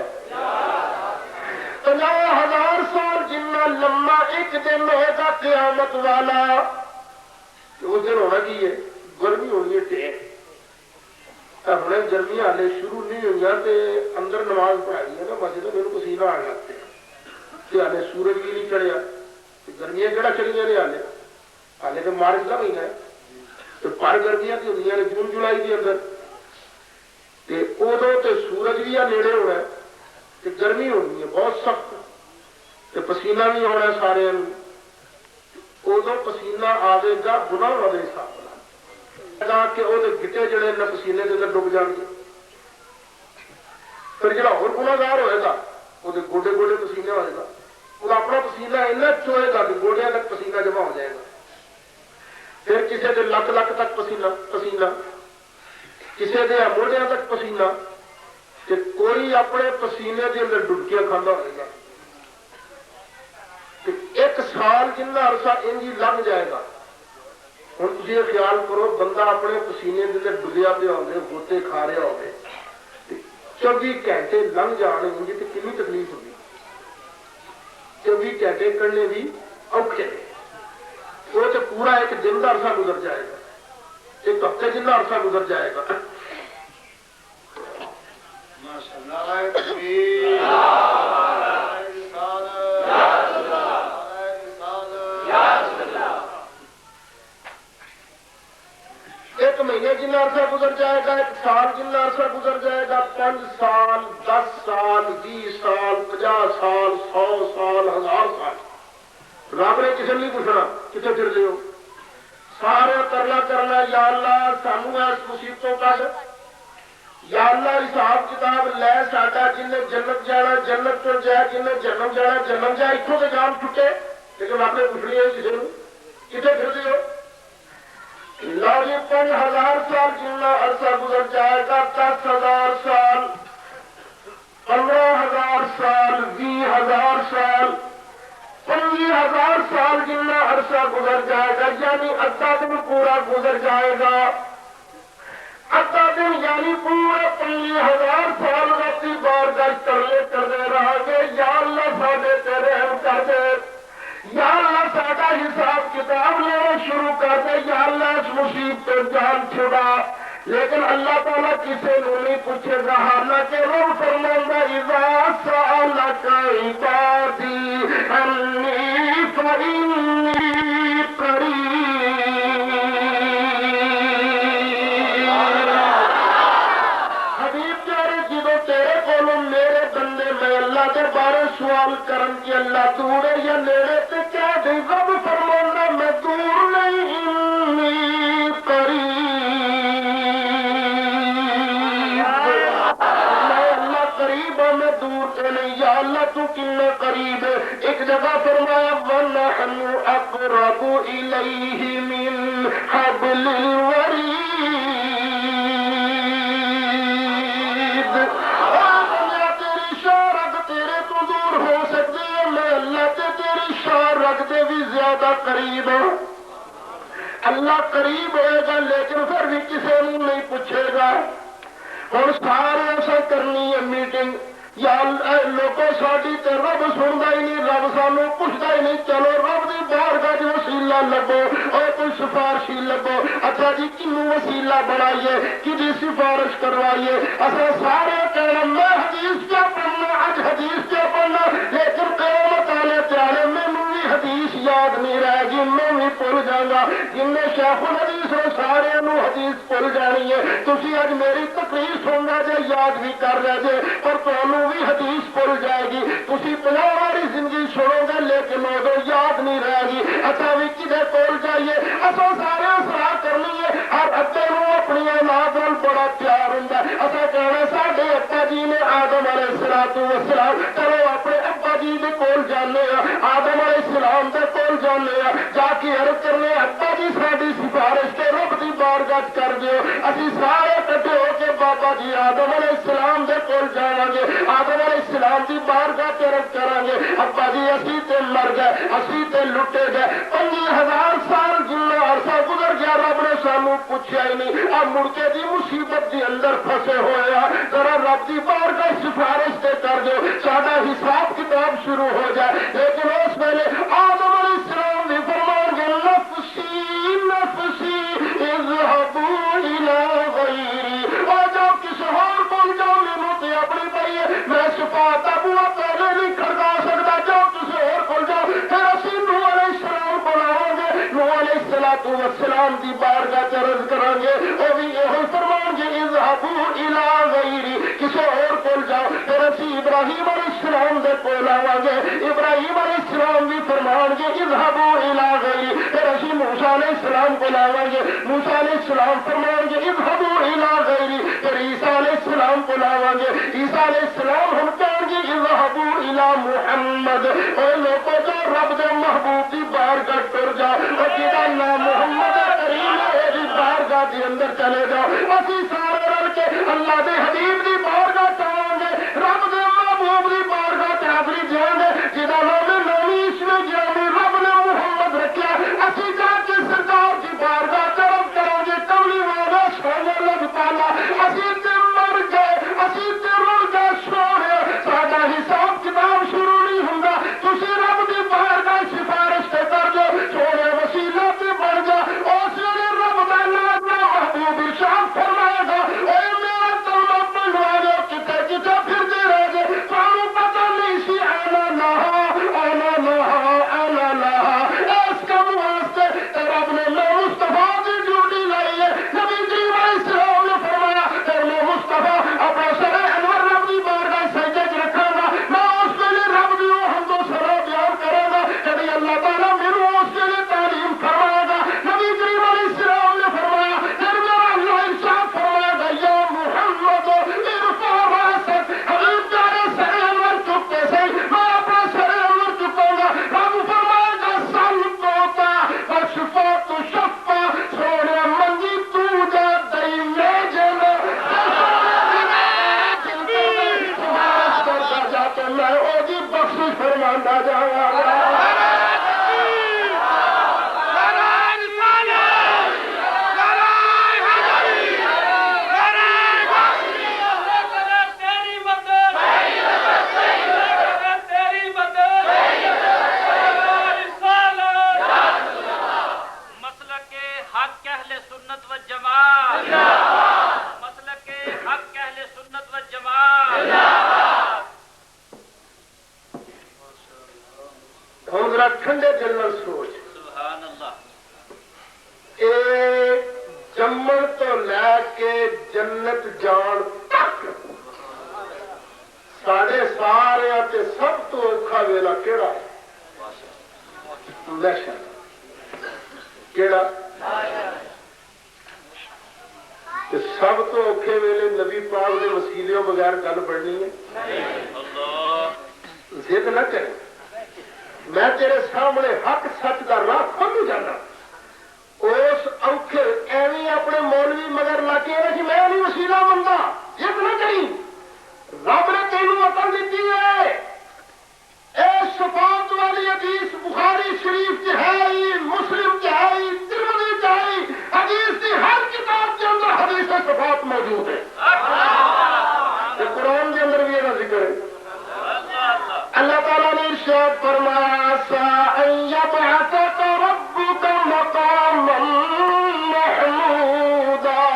50,000 سال جنہ لمبا ایک دن ہوئے گا قیامت والا۔ اس دن ہونا کی ہے؟ گرمی ہونی ہے ٹھیک، ہوں گرمیاں ہالے شروع نہیں ہوئی تو اندر نماز پڑھائی ہے نا مسجد میرے پسینہ آ جاتے ہیں ہالے سورج بھی نہیں چڑھیا گرمیاں کہڑا چڑھیا نے ہالے تو مارچ کا مہینہ ہے تو پر گرمیاں تو ہوئی نے جون جولائی کے اندر ادو تو سورج بھی نیڑے ہونا ہے تو گرمی ہونی ہے بہت سخت تو پسینہ بھی ہونا سارے ادو پسینہ آئے گا گناہ والے حساب کہ وہ گٹے جڑے نہ پسینے کے اندر ڈب جان گے پھر جا گناگار ہوئے گا وہ گوڈے گوڈے پسینے ہوئے گا وہ اپنا پسینہ ایسا چوئے گا کہ گوڈیا تک پسینہ جمع ہو جائے گا پھر کسی کے لک لک تک پسینہ کسی کے موڈیا تک پسینہ کہ کوئی اپنے پسینے کے اندر ڈبکیاں کھانا ہوئے گا ایک سال جنہ عرصہ انجی لگ جائے گا ہوں تھی خیال کرو بندہ اپنے پسینے کے اندر ڈبیا پہ ہوتے کھا رہا ہو 24 گھنٹے لنگ جانے ہوں گے تو کنی تکلیف ہوگی 24 گھنٹے کرنے بھی اوکھے وہ تو پورا ایک دن کا عرصہ گزر جائے گا ایک ہفتے جنہ عرصہ گزر جائے گا ایک مہینے جنہ عرصہ گزر جائے گا ایک سال جنہ عرصہ گزر جائے گا 5 سال 10 سال 20 سال 50 سال 100 سال 1000 سال رب نے کسی نہیں پوچھنا کتنے پھر ہو سارے کرنا یا اللہ سانو اس مصیبتوں کٹ یا اللہ حساب کتاب لے ساڈا جن جنت جانا جنت تو جائے جن جنم جانا جنم جائے اتوں سے جان چھٹے لیکن رب نے پوچھنی ہے کسی کو کتنے پھر ہو لو جی 5000 سال جنہ عرصہ گزر جائے گا 10,000 سال 15,000 سال 20,000 سال 25,000 سال جنہ عرصہ گزر جائے گا یعنی ادھا دن پورا گزر جائے گا ادھا دن یعنی پورے 25,000 سال رتی بار گز کرتے رہے گے یا اللہ ساڈے تے رحم کر دے یا اللہ ساڈا حساب کتاب لینا شروع کر دے یا اللہ اس مصیبت جان چھڑا لیکن اللہ تعالیٰ کسی کو نہیں پوچھے گا حالانکہ رب فرماتا اذا سألك عبادي عني فإني قریب حبیب پیارے جدو تیرے کولوں میرے بندے میں اللہ کے بارے سوال کرن کی اللہ دور ہے یا نیڑے تے کیا دے رب فرماتا میں دور نہیں انی قریب میں دور سے نہیں یا اللہ تو کتنا قریب ہے ایک جگہ فرمایا وَنَحْنُ أَقْرَبُ إِلَيْهِ مِنْ حَبْلِ الْوَرِيدِ تیری شاہ رگ تیرے تو دور ہو سکتے ہیں میں اللہ تیری شاہ رگ دے بھی زیادہ قریب ہوں اللہ قریب ہوئے گا لیکن پھر بھی کسی نے نہیں پوچھے گا ہوں سارے ایسا کرنی ہے میٹنگ یا لوگوں ساری تے رب سنتا ہی نہیں رب سانو پوچھتا ہی نہیں چلو رب کی بارگاہ جو وسیلہ لبو اور کوئی سفارشی لبو اچھا جی کنو وسیلہ بنائیے کدی سفارش کروائیے اصل سارے کہنا میں حدیث کیا پڑھنا اج حدیث کیا پڑھنا لیکن قیامت آنے پیارے مینوں بھی حدیث یاد نہیں رہے گی میں بھی بھول جاگا جن نے شیخ الحدیث ہو سارے حدیث بھول جانی ہے تھی اج میری تقریر سننا جے یاد بھی کر رہے جے پر تمہیں بھی حدیث بھول جائے گی تھی 50 والی زندگی چھوڑو گے لیکن ادو یاد نہیں رہے گی اچھا بھی کدے کول جائیے اصل سارے سلاح کرنی ہے ہر ادے اپنی اولاد نال بڑا پیار ہوں اصل کہنا ساڈے ابا جی نے آدم علیہ السلام چلو اپنے ابا جی کے کول جانے آدم علیہ السلام کے کول جانے جا کے عرض کرنے ابا جی ساری سفارش کے رب کی بارگاہ کر دیو اسی سارے کٹھے ہو کے بابا جی آدم علیہ السلام کے کول جانا گے آدم علیہ السلام کی بارگاہ تے عرض کریں گے ابا جی اسی تے مر گئے اسی تے لٹے گئے 25,000 سال جنہ عرصہ گزر گیا رب نے سانو پوچھا ہی نہیں اب مڑ کے دی مصیبت دی اندر پھسے ہوئے ذرا رب کی بارگاہ سفارش تے کر دو ساڈا حساب کتاب شروع ہو جائے لیکن اس ویلے آدم علیہ السلام بھی فرمان گے نفسی نفسی اذهبوا الى غیری آئی ہے میں صفات دا بوا پہلے نہیں کھڑکا سکتا جاؤ کسی اور کول جاؤ پھر اسی نوح علیہ السلام کو لاؤ گے نوح علیہ السلام دی بارگاہ عرض کریں گے وہ بھی یہ فرمان گے اذهبوا الى غیری کسی اور کول جاؤ پھر اسی ابراہیم علیہ السلام دے کول آواں گے ابراہیم علیہ السلام بھی فرمان گے اذهبوا الى غیری پھر اسی موسیٰ علیہ السلام کو لاواں گے موسیٰ علیہ السلام فرمان گے اذهبوا الى غیری پھر عیسیٰ علیہ السلام کو لاواں گے عیسیٰ علیہ السلام ہم کہیں گے اذهبوا الى محمد اے لوگوں جو رب دے محبوب دی بارگاہ ٹر جا اور جدا نام محمد کریم ہے دی بارگاہ دے اندر چلے جاؤ اسی سارے رل کے اللہ دے حبیب دی بارگاہ چاہاں گے رب دے محبوب دی بارگاہ تے حاضری دیاں گے جدا نام نویں عیسویں جامی رب نے محمد رکھیا اسی جا کے سرکار دی بارگاہ طرف کریں گے کملی والا سونے لگ پالا اسی تے مر گئے اسی تے رل گئے سونے ساڈا حساب کتاب شروع نہیں ہوندا تسی رب دی بارگاہ سفارش تے کر جو سونے وسیلہ تے بن جا اس ویلے رب دا نام محبوب ارشاد فرمائے گا اے میرا کلمہ پڑھوا لو کتے کتے پھرتے رہ گئے سانو پتہ نہیں سی آنا نہا اس کم واسطے رب نے میں مصطفیٰ کی ڈیوٹی لائی ہے نبی کریم علیہ السلام نے فرمایا کہ میں مصطفیٰ اپنا سر انور رب دی بارگاہ سجدے وچ رکھاں گا میں اس ویلے رب دی حمد و ثنا بیان کراں گا کبھی اللہ تعالیٰ میرے اس ویلے تعلیم فرمائے گا نبی کریم علیہ السلام نے فرمایا پھر میرا اللہ ارشاد فرمائے گا یا محمد ارفع راسک حبیب پیارے سر انور چکتے سے میں اپنا سر انور چکوں گا رب فرمائے گا سل کوتا وشفا تو شفا سونے منجی تو جا دئی میں جنا جاتے میں او جی بخشش فرمانا جاؤں گا ہم ذرا ٹھنڈے دل نال سوچ سبحان اللہ اے جمن تو لے کے جنت جان تک ساڈے سارے تے سب تو اوکھا ویلا کیڑا ہے محشر کیڑا تے سب تو اوکھے ویلے نبی پاک دے وسیلیوں بغیر گل بڑھنی ہے ضد نہ کرے میں تیرے سامنے حق سچ کا راہ کھول جانا اس اوکھے ایویں اپنے مولوی مگر لا کے کہ میں نہیں وسیلہ بنتا ضد نہ کری رب نے تینوں عقل دیتی ہے اے شفاعت والی حدیث بخاری شریف چ ہے مسلم چ ہے ترمذی چ ہے حدیث کی ہر کتاب کے اندر حدیث شفاعت موجود ہے قرآن کے اندر بھی یہ ذکر ہے اللہ تعالیٰ نے ارشاد فرمایا سَأَن يَبْعَثَكَ رَبُّكَ مَقَامًا مَحْمُودًا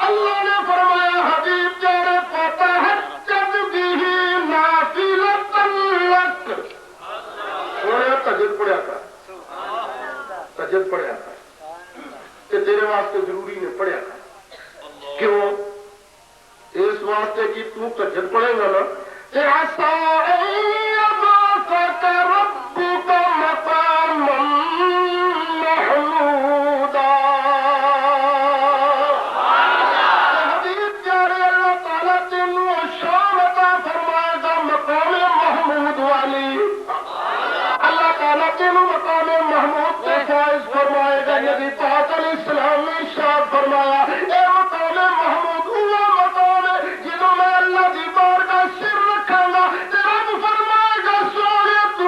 اللہ نے فرمایا حبیب تیرے فَتَهَجَّدْ بِهِ نَافِلَةً لَكَ سونے تہجد پڑھیا کر تہجد پڑھیا کر کہ تیرے واسطے ضروری نے پڑھیا کر کیوں اس واسطے کی تو تہجد پڑھے گا نا عَسَىٰ أَن يَبْعَثَكَ رَبُّكَ مَقَامًا مَحْمُودًا حبیب پیارے اللہ تعالیٰ تینوں شان عطا فرمائے گا مقام محمود والی اللہ تعالیٰ تینوں مقام محمود پہ فائز فرمائے گا نبی پاک علیہ السلام نے ارشاد فرمایا اے مقام محمود ہوا مقام ہے جنہوں میں اللہ دی بارگاہ سر رکھاں گا رب فرمائے گا سونے تو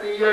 PIA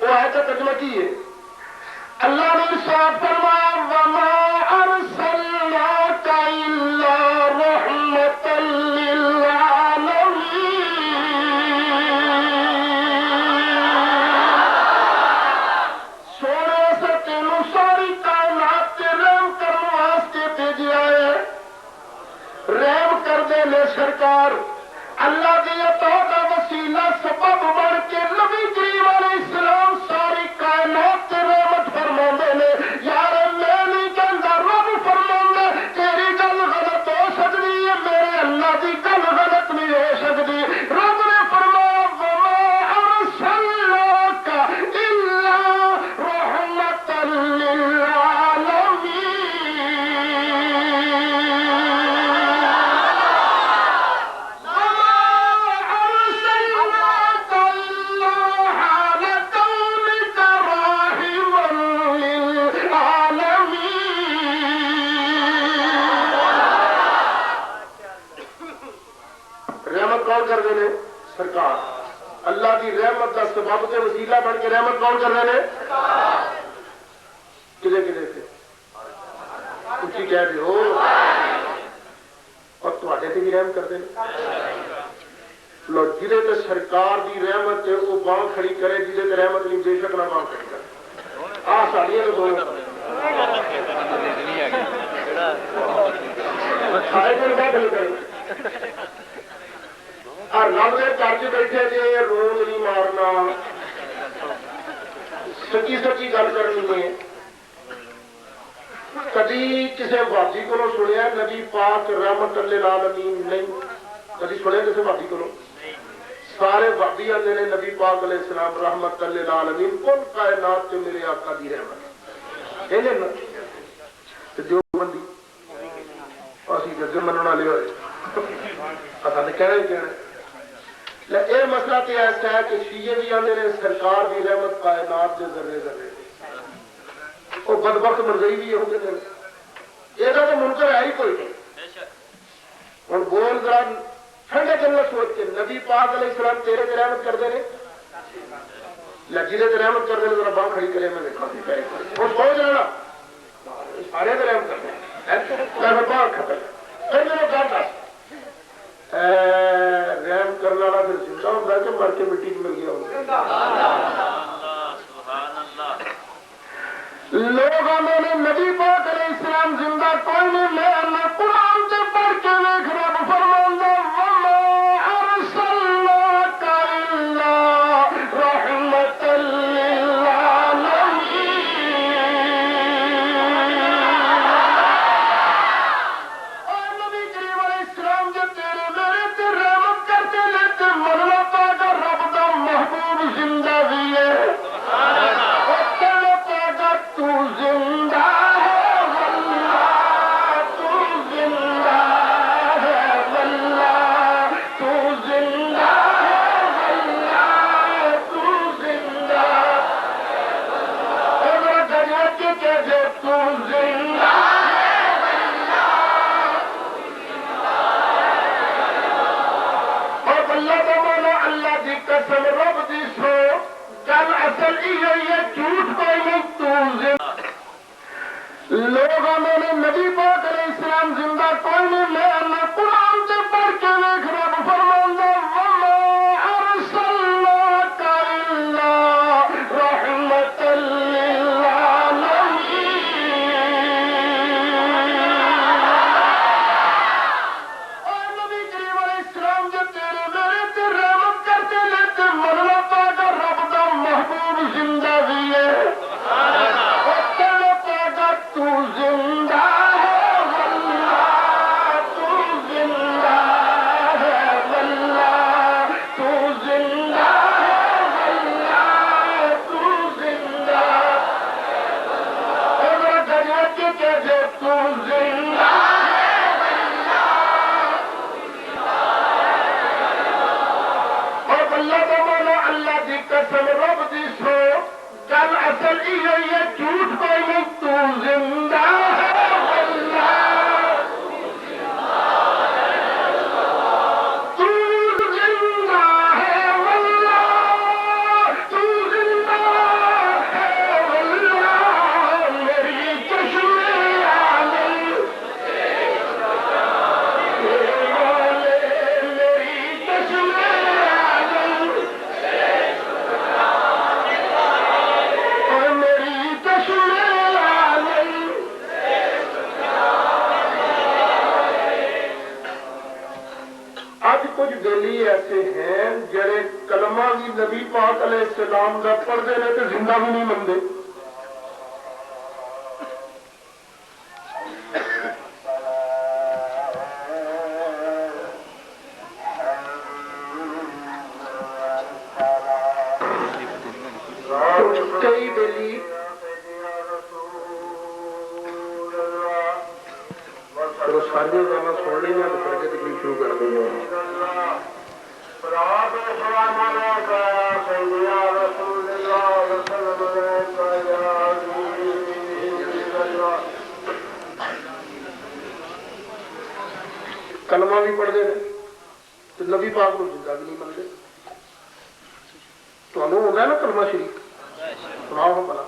وہ آیت کا ترجمہ کی ہے اللہ نے ارشاد فرمایا وما ارسلناک الا رحمتا للعالمین سونے سے تینوں ساری کائنات کے رحم کرنے واسطے بھیجا ہے رحم کر دے لے سرکار اللہ کی عطا کا وسیلہ سبب بن کے نبی کریم علیہ السلام ساری کائنات تے رحمت فرماندے نے یار میں نہیں کہندا رب فرماندا تیری گل غلط ہو سکتی ہے میرے اللہ کی گل غلط نہیں ہو سکتی رب نے فرمایا وما ارسلناک الا رحمتا للعالمین کون کر دے سرکار اللہ کی رحمت کا سبب سے وسیلہ بن کے رحمت کون کر رہے ہیں کدے کدے سے اچھی کہہ دے ہو اور تھوڑے سے بھی رحم کرتے ہیں لو جہے تے سرکار دی رحمت ہے وہ بانگ کھڑی کرے جہے تے رحمت نہیں بے شک نہ بانگ کھڑی کرے آ ساڑیاں تو دونوں سارے دن بعد کھڑی کرے رب نے چرچ بیٹھے جی رون نہیں مارنا سچی سچی گل کرنی ہے کدی کسی وادی کو سنیا نبی پاک رحمت للعالمین نہیں کدی سنیا کسی وادی کو سارے وادی آتے ہیں نبی پاک علیہ السلام رحمت للعالمین کل کائنات سے میرے آقا دی رحمت جو بندی اسی جگہ منع والے ہوئے پتا نہیں کہنا ہی کہنا یہ مسئلہ تو ایسا ہے کہ شیعہ بھی آتے ہیں سرکار کی رحمت کائنات کے ذرے ذرے وہ بدبخت مرزئی بھی ہوں گے یہ تو منکر ہے ہی کوئی نہیں ہوں بول ذرا ٹھنڈے دل میں سوچ کے نبی پاک علیہ السلام تیرے تے رحمت کرتے ہیں لجیلے تے رحمت کرتے ہیں ذرا باہ کھڑی کرے میں دیکھا ہوں سوچ لینا سارے تے رحمت کرتے ہیں باہ ختم پھر میرے گھر دس رحم کرنے والا پھر زندہ ہوتا ہے کہ مر کے مٹی مل گیا ہوگا لوگ آنے نے نبی پاک علیہ السلام زندہ کوئی نہیں میں قرآن سے پڑھ کے دیکھ رب فرماندہ وما ارسلناک الا رحمتا للعالمین اے نبی کریم علیہ السلام جو تیرے میرے تے رحمت کرتے لیتے مرنا پاک رب دا محبوب زندہ بھی ہے تو زندہ ہے واللہ تو زندہ ہے واللہ تو زندہ ہے واللہ تو زندہ اور دریا کے کہتے تو زندہ ہے واللہ اور اللہ کا مولا اللہ دی قسم رب دی سو گل اصل یہ جھوٹ کوئی نہیں تو لوگ آنے نے نبی پاک علیہ السلام زندہ کوئی نہیں میں قرآن سے پڑھ کے دیکھ رب فرماندہ وما ارسلناک الا رحمتا للعالمین اے نبی کریم علیہ السلام جو تیرے میرے تے رحمت کرتے لیتے مرنا پاک رب دا محبوب زندہ بھی ہے تو زندہ ہے واللہ تو زندہ ہے واللہ تو زندہ ہے واللہ تو زندہ اور دریا کے کہتے تو زندہ ہے اور اللہ کا مولا اللہ دی قسم رب دی سو گل اصل یہ جھوٹ کوئی نہیں تو زندہ ہے واللہ تو زندہ ہے واللہ تو زندہ ہے بھی نبی پاک علیہ السلام کا پڑھتے ہیں تو زندہ بھی نہیں منتے. کئی بیلی چلو ساری گانا سن لیں تو کر کے تکلیف شروع کر دیں گے. کلمہ بھی پڑھتے ہیں تو نبی پاک کو زندہ بھی نہیں منتے. تمہیں ہوتا ہے نا کلمہ شریف سناؤ ہم بلا.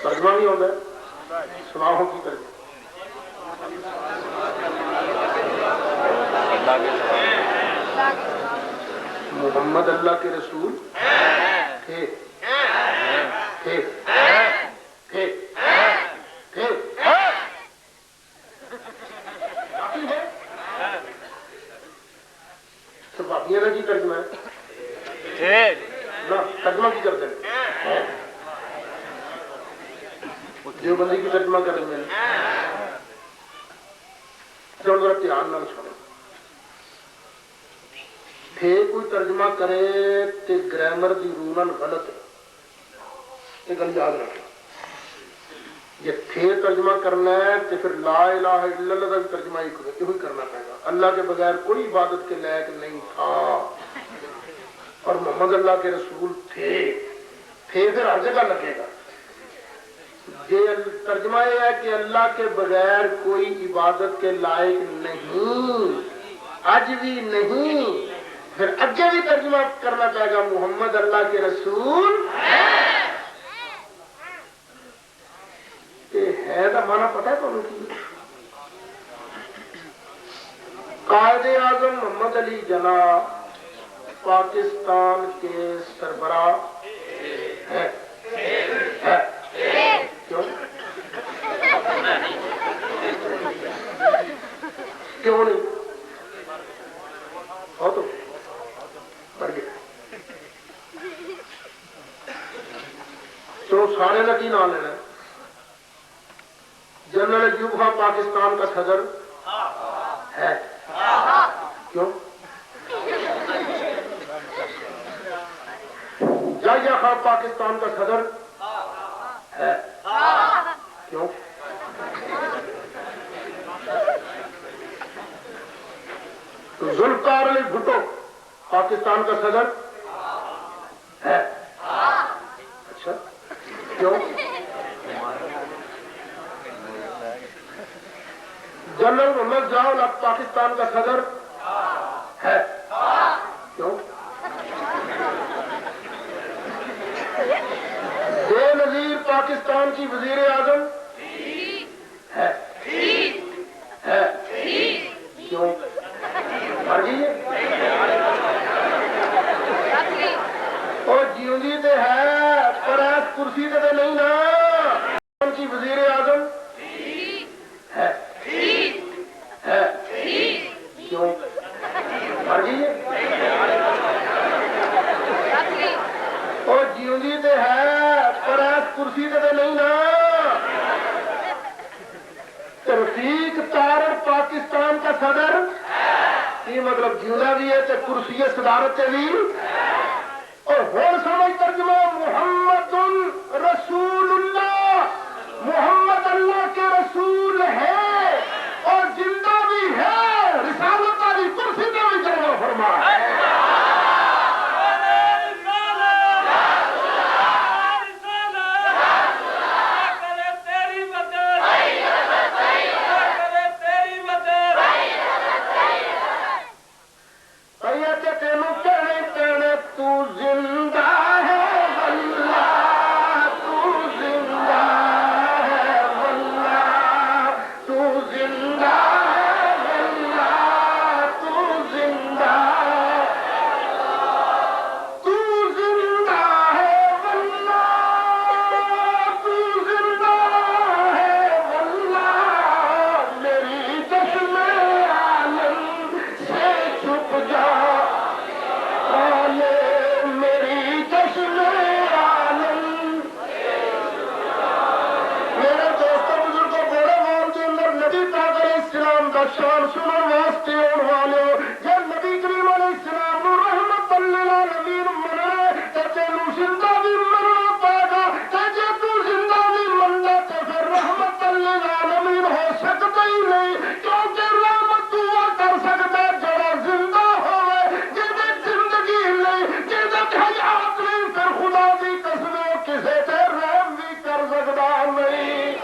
ترجمہ بھی ہوتا ہے سناؤ ہم کی ترجمہ. محمد اللہ کے رسول تھے تھے تھے تھے. باقی کا کی ترجمہ ہے ترجمہ کی کرتے ہیں جو بندی کی ترجمہ کر رہے ہیں. چلو ذرا دھیان نہ سنو. تھے کوئی ترجمہ کرے تے گرامر دی رونن غلط ہے. یہ گل یاد رکھیں. یہ تھے ترجمہ کرنا ہے تو پھر لا الہ الا اللہ کا بھی ترجمہ یہی کرنا پڑے گا. اللہ کے بغیر کوئی عبادت کے لائق نہیں تھا اور محمد اللہ کے رسول تھے. تھے پھر ہر جگہ لگے گا. یہ ترجمہ یہ ہے کہ اللہ کے بغیر کوئی عبادت کے لائق نہیں آج بھی نہیں. پھر اگے بھی ترجمہ کرنا پڑے گا محمد اللہ کے رسول ہے. تو مانا پتا ہے تمہیں کی قائد اعظم محمد علی جناح پاکستان کے سربراہ ہے. کیوں کیوں نہیں ہو تو بڑھ گیا. چلو سارے کا کی نام لینا. جنرل ایوب خان پاکستان کا صدر ہے. کیوں یحییٰ خان پاکستان کا صدر ہے. کیوں ذوالفقار علی بھٹو پاکستان کا صدر ہے. اچھا کیوں جنرل محمد ضیاء اب پاکستان کا صدر ہے. کیوں بے نظیر پاکستان کی وزیر اعظم ہے. کیوں مر گئی اور جیوندی تے ہے پر اس کرسی تے نہیں نا. کی وزیر اعظم ہے. کیوں مر گئی اور جیوندی تے ہے پر اس کرسی تے نہیں نا. رفیق تارڑ پاکستان کا صدر یہ مطلب جیوندا بھی ہے تے کرسی صدارت تے بھی. اور ہور سمجھ ترجمہ محمد رسول اللہ محمد اللہ کے رسول ہے اور زندہ بھی ہے. رسالت والی کرسی تے بھی ترجمہ فرما ہے. تو زندہ ہے اللہ تو زندہ شان سنن واسطے آن والے جے نبی کریم علیہ السلام نو رحمت للعالمین مننا تے تینوں زندہ بھی مننا پائے گا تے جے تو زندہ بھی مننا تے پھر رحمت للعالمین ہو سکتا ہی نہیں کیونکہ رحمت تو کر سکتا جڑا زندہ ہوئے جے زندگی نہیں جے حیات نہیں پھر خدا دی قسم کسے تے رحم بھی کر سکتا نہیں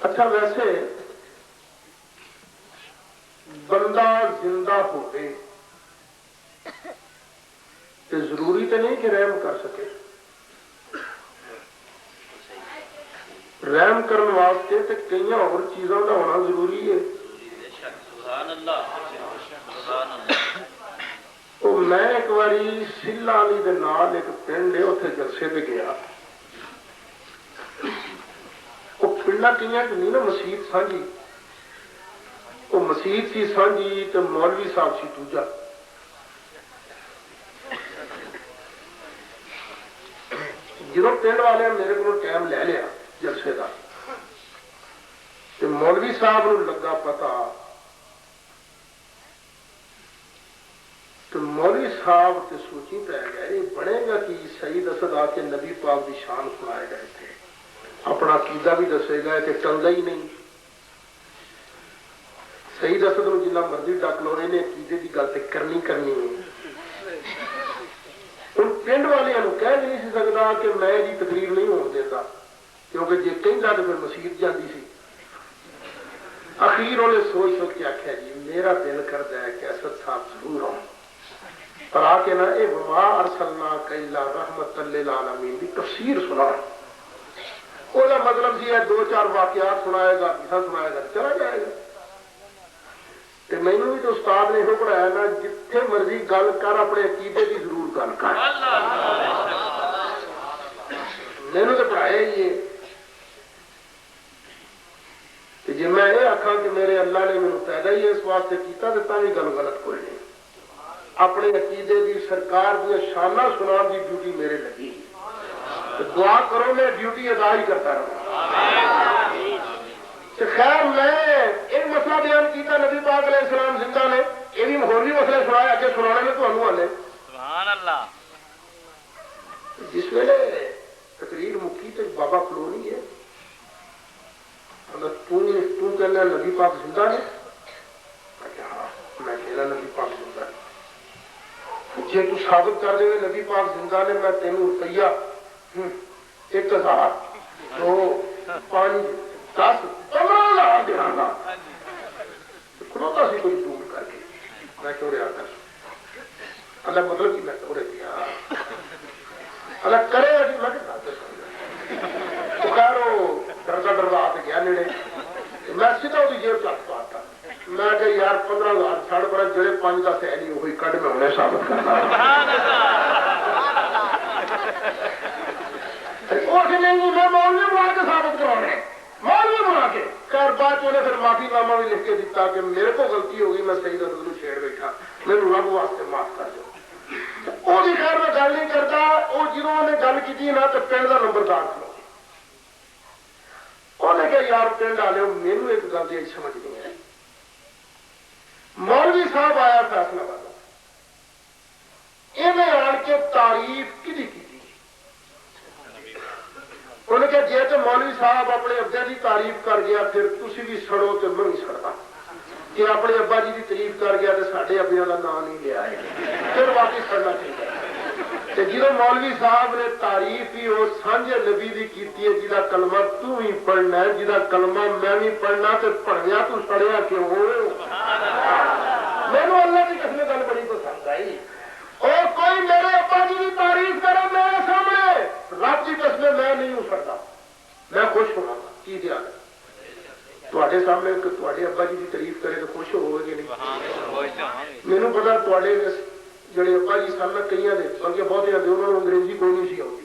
اچھا ویسے بندہ زندہ ہوئے تو ضروری تو نہیں کہ رحم کر سکے رحم کرنے واسطے تو کئی اور چیزوں کا ہونا ضروری ہے تو میں ایک باری سلا علی دے نال ایک پنڈ ہے اتنے جلسے پہ گیا وہ پنڈا کئی نہیں نا مسیت سانجی وہ مسیت سی سانجی تو مولوی صاحب سی دوجا جدو پنڈ والے میرے کو ٹائم لے لیا جلسے کا مولوی صاحب نو لگا پتا تو مولوی صاحب تے سوچی پی گیا یہ بنے گا کہ سید اسد آ کے نبی پاک کی شان سنائے گا اتنے اپنا عقیدہ بھی دسے گا کہ ٹلتا ہی نہیں سید اسد نو جنہ مرضی ڈک لو انہیں عقیدے کی گل کرنی ہے ہوں پنڈ والوں کہہ بھی نہیں سی سکتا کہ میں جی تقریر نہیں ہون دیتا کیونکہ جی کہہ تو پھر مسیت جاتی سی اخیر انہیں سوچ کے آخیا جی میرا دل کرتا ہے کہ اسد صاحب ضرور آؤں پر آ کے نا اے وما ارسلنا الا رحمت للعالمین کی تفسیر سنا وہ مطلب سی ہے 2-4 واقعات سنائے گا کسا سنائے گا چلا جائے گا مینو بھی تو استاد نے یہ پڑھایا نا جتھے مرضی گل کر اپنے عقیدے کی ضرور گل کر مینو تو پڑھایا ہی ہے جی میں یہ آخا کہ میرے اللہ نے مینو پیدا ہی اس واسطے کیتا تو بھی گل غلط کوئی نہیں اپنے عقیدے کی سرکار دیا شانہ سنا کی ڈیوٹی میرے لگی دعا کرو میں ڈیوٹی ادا ہی کرتا رہا خیر میں ایک مسئلہ بیان کیتا نبی پاک علیہ السلام زندہ نے یہ بھی ہولی مسئلے سنایا اگے سنانے میں تمہیں والے سبحان اللہ جس ویلے تقریر مکی تو بابا کلونی ہے تو کہنا نبی پاک زندہ نے ہاں میں کہنا نبی پاک زندہ نے جی تو ثابت کر دے نبی پاک زندہ نے میں تینوں روپیہ 1000 2 5 10 15 دیا گا کھلوتا سی کوئی دور کر کے میں کیوں رہا کر اللہ مطلب کہ میں کیوں دیا اللہ کرے جی میں تو خیر وہ ڈردا آ کے گیا نیڑے میں سیدھا وہ جیب چک پاتا میں کہ یار 15,000 چھڑ پر جڑے 5-10 ہے نہیں وہی کٹ میں انہیں ثابت کرنا نہیں میں مولوی بنا کے ثابت کرانے مولوی بنا کے خیر بعد چ پھر معافی نامہ بھی لکھ کے دیتا کہ میرے کو غلطی ہوگی میں سید اسد نو چھیڑ بیٹھا میرے رب واسطے معاف کر دو وہ خیر میں گل نہیں کرتا وہ جنہوں نے گل کی نا تو پنڈ کا نمبردار کھلو انہیں کہ یار پنڈ والے میرے ایک گل کی سمجھ نہیں آئی مولوی صاحب آیا فیصلہ آباد انہیں آن کے تعریف کی انہیں کہ جی تو مولوی صاحب اپنے ابا کی تعریف کر گیا پھر تھی بھی سڑو تو میں بھی سڑتا کہ اپنے ابا جی کی تعریف کر گیا تو سارے ابیا کا نام نہیں لیا ہے پھر واقعی سڑنا چاہیے جدو مولوی صاحب نے تعریف ہی وہ سانجے نبی کی کیتی ہے جہاں کلمہ تو ہی پڑھنا ہے جہاں کلمہ میں بھی پڑھنا تو پڑھیا تو سڑیا کیوں مینو اللہ کی قسم گل بڑی پسند آئی اور کوئی میرے ابا جی کی تعریف کرے میرے سامنے رب کی قسم میں نہیں ہو سکتا میں خوش ہوا کی دیا تے سامنے تے ابا جی کی تعریف کرے تو خوش ہوئے گے نہیں مینو پتا تے جڑے ابا جی سن کئی دے بلکہ بہت انہوں نے انگریزی کوئی نہیں سی آتی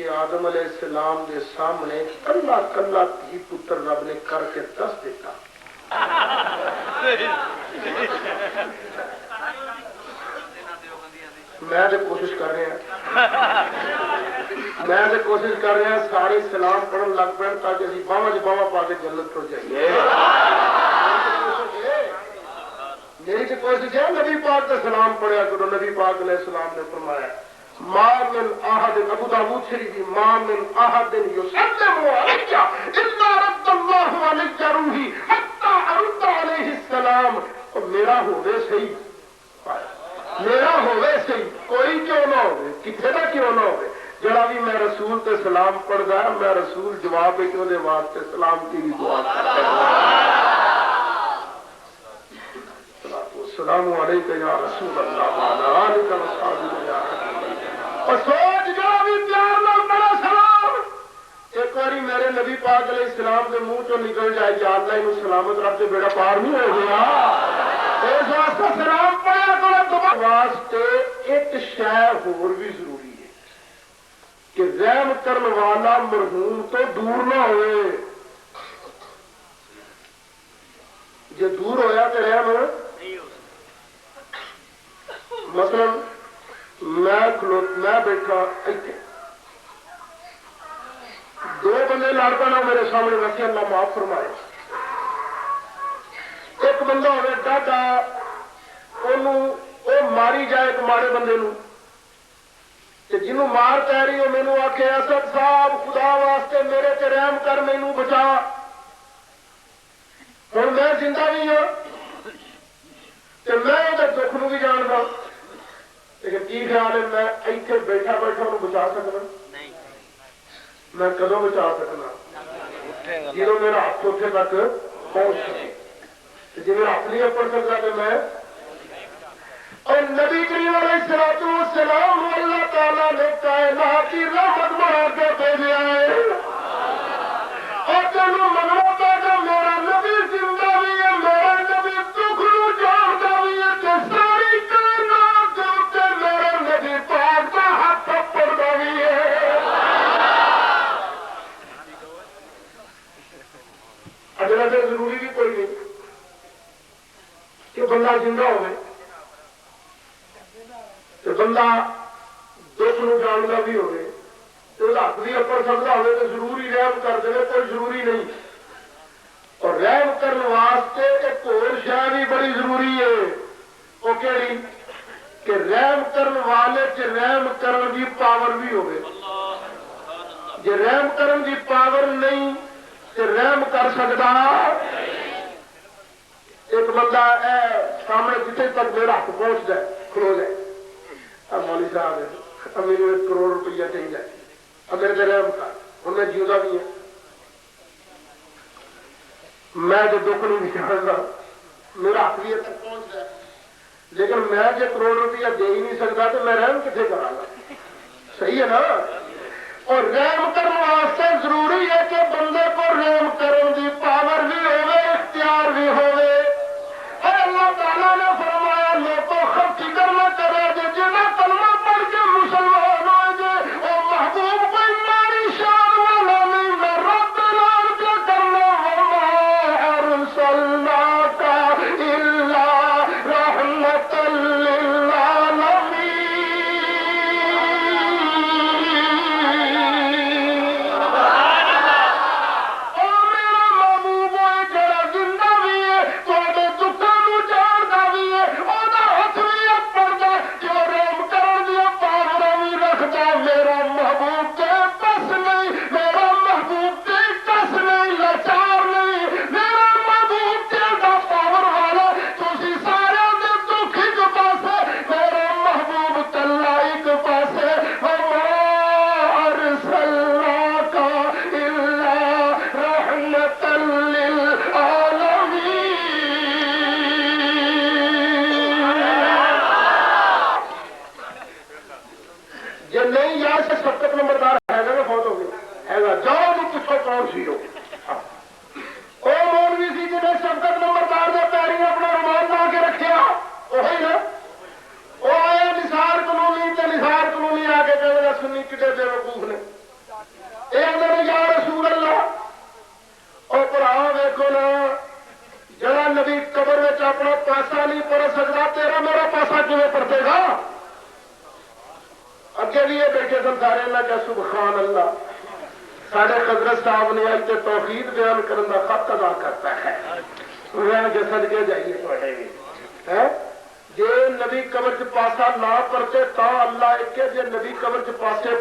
کہ آدم علیہ السلام کے سامنے کلا کلا دھی پتر رب نے کر کے دس دیتا. میں تو کوشش کر رہا سارے سلام پڑھن لگ پڑ تاکہ اسی باواں باواں پا کے جنت ہو جائیے. میری تو کوشش ہے نبی پاک کا سلام پڑھیا کرو. نبی پاک علیہ السلام نے فرمایا ما من احد ابو داؤد شریف ما من احد يسلم عليك الا رد الله عليك روحي حتى ارد عليه السلام. اور میرا ہوے صحیح کوئی کیوں نہ ہوے کتنے کا کیوں نہ ہوے جڑا بھی میں رسول تے سلام پڑھدا میں رسول جواب ہے کہ دے واسطے سلام کی بھی دعا السلام علیکم یا رسول اللہ وعلی آلک وصحبہ یا اور سوچ جو بھی پیار نال بڑا سلام ایک باری میرے نبی پاک علیہ السلام کے منہ چوں نکل جائے یا اللہ انہوں سلامت رب سے بیڑا پار نہیں ہو گیا. اس واسطے سلام پڑھیا کرو واسطے ایک شے ہور بھی ضروری ہے کہ رحم کرن والا مرحوم تو دور نہ ہوئے. جے دور ہویا تو رحم مثلا میں بیٹھا اتنے دو بندے لڑ پڑنا میرے سامنے ویسے اللہ معاف فرمائے. ایک بندہ ہوئے ڈاڈا وہ ماری جائے ایک ماڑے بندے نو جنوں مار پی رہی وہ مینو آخے اسد صاحب خدا واسطے میرے تے رحم کر مینو بچا. ہوں میں زندہ بھی ہوں تو میں وہ دکھ نو بھی جانتا لیکن کی خیال ہے میں اتنے بیٹھا بیٹھا انہوں بچا سکنا میں کدو بچا سکنا جدو میرا ہاتھ اتنے تک پہنچ سکے جی میرا ہاتھ نہیں پڑ سکتا تو میں اور نبی کریم علیہ الصلوۃ والسلام اللہ تعالیٰ نے کائنات کی رحمت بنا کے بھیجا ہے اور تینوں منگنا پا کہ میرا نبی زندہ بھی ہے میرا نبی دکھ نو جانتا بھی ہے کہ ساری کائنات کے اوپر میرا نبی پاک کا ہاتھ پڑتا بھی ہے. اگلا تو ضروری بھی کوئی نہیں کہ بندہ زندہ ہوئے تو بندہ دکھ نو جانتا بھی ہوئے تو ہاتھ بھی اپڑ سکتا ہوئے تو ضروری رحم کر دے کوئی ضروری نہیں. اور رحم کرنے واسطے ایک اور شے بھی بڑی ضروری ہے وہ کہڑی کہ رحم کرنے والے چ رحم کرن دی پاور بھی ہوئے. جی رحم کرن دی پاور نہیں تو رحم کر سکتا. ایک بندہ سامنے جتنے تک میرا ہاتھ پہنچ جائے کھلو جائے اب مولوی صاحب اب میرے 1 کروڑ روپیہ چاہیے اب میرے رحم کر ہوں میں جیوا بھی ہوں میں جو دکھ نہیں جانتا میرا ہاتھ بھی تک پہنچ جائے لیکن میں جو 1 کروڑ روپیہ دے ہی نہیں سکتا تو میں رحم کتنے کرا گا. صحیح ہے نا. اور رحم کرنے واسطے ضروری ہے کہ بندے کو رحم کرنے کی پاور بھی ہوئے اختیار بھی ہوئے. اللہ تعالیٰ نے فرمایا لوگوں خرچ کرنا کرے گے جنہیں کلمہ پڑھ کے مسلمان ہوئے گے اور محبوب کو ماری شان والا نہیں میں رب لال کے کرنا وما ارسلناک الا رحمت للعالمین. او میرا ਭਰਾ ਵੇਖੋ ਨਾ, ਜਿਹੜਾ ਨਬੀ ਕਬਰ ਵਿੱਚ ਆਪਣਾ ਪਾਸਾ ਨਹੀਂ ਪਰਤ ਸਕਦਾ, ਤੇਰਾ ਮੇਰਾ ਪਾਸਾ ਕਿਵੇਂ ਪਰਤੇਗਾ? ਅੱਗੇ ਵੀ ਇਹ ਬੈਠੇ ਸਨ ਸਾਰੇ, ਇਹਨਾਂ ਕਿਹਾ ਸੁਬਹਾਨ ਅੱਲਾਹ। ਸਾਡੇ ਹਜ਼ਰਤ ਸਾਹਿਬ ਨੇ ਅੱਜ ਤੇ ਤੌਹੀਦ ਬਿਆਨ ਕਰਨ ਦਾ ਖਤ ਅਦਾ ਕਰਤਾ ਹੈ। ਮੈਂ ਕਿ ਸਦਕੇ ਜਾਈਏ ਤੁਹਾਡੇ ਵੀ ਹੈ। ਜੇ ਨਬੀ ਕਬਰ ਚ ਪਾਸਾ ਨਾ ਪਰਤੇ ਤਾਂ ਅੱਲਾਹ ਇੱਕ ਹੈ, ਜੇ ਨਬੀ ਕਬਰ ਚ ਪਾਸੇ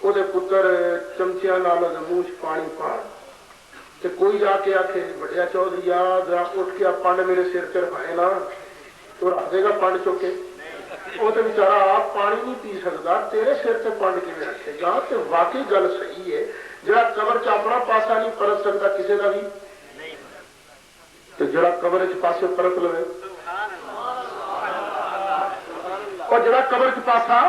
ਉਹਦੇ ਪੁੱਤਰ ਚਮਚਿਆਂ ਨਾਲ ਮੂੰਹ 'ਚ ਪਾਣੀ ਪਾਣ ਤੇ ਕੋਈ ਜਾ ਕੇ ਆਖੇ ਵੱਡਿਆ ਚੌਧਰੀ ਆ ਜਰਾ ਉੱਠ ਕੇ ਆ ਪੰਡ ਮੇਰੇ ਸਿਰ 'ਚ ਰਖਾਏ ਨਾ, ਉਹ ਰੱਖ ਦੇਗਾ ਪੰਡ ਚੁੱਕ ਕੇ। ਉਹ ਤੇ ਵਿਚਾਰਾ ਆਪ ਪਾਣੀ ਨਹੀਂ ਪੀ ਸਕਦਾ, ਤੇਰੇ ਸਿਰ 'ਤੇ ਪੰਡ ਕਿਵੇਂ ਰੱਖੇਗਾ? ਤੇ ਵਾਕਈ ਗੱਲ ਸਹੀ ਹੈ, ਜਿਹੜਾ ਕਬਰ 'ਚ ਆਪਣਾ ਪਾਸਾ ਨਹੀਂ ਪਰਤ ਸਕਦਾ ਕਿਸੇ ਦਾ ਵੀ, ਤੇ ਜਿਹੜਾ ਕਬਰ 'ਚ ਪਾਸੇ ਪਰਤ ਲਵੇ, ਉਹ ਜਿਹੜਾ ਕਬਰ 'ਚ ਪਾਸਾ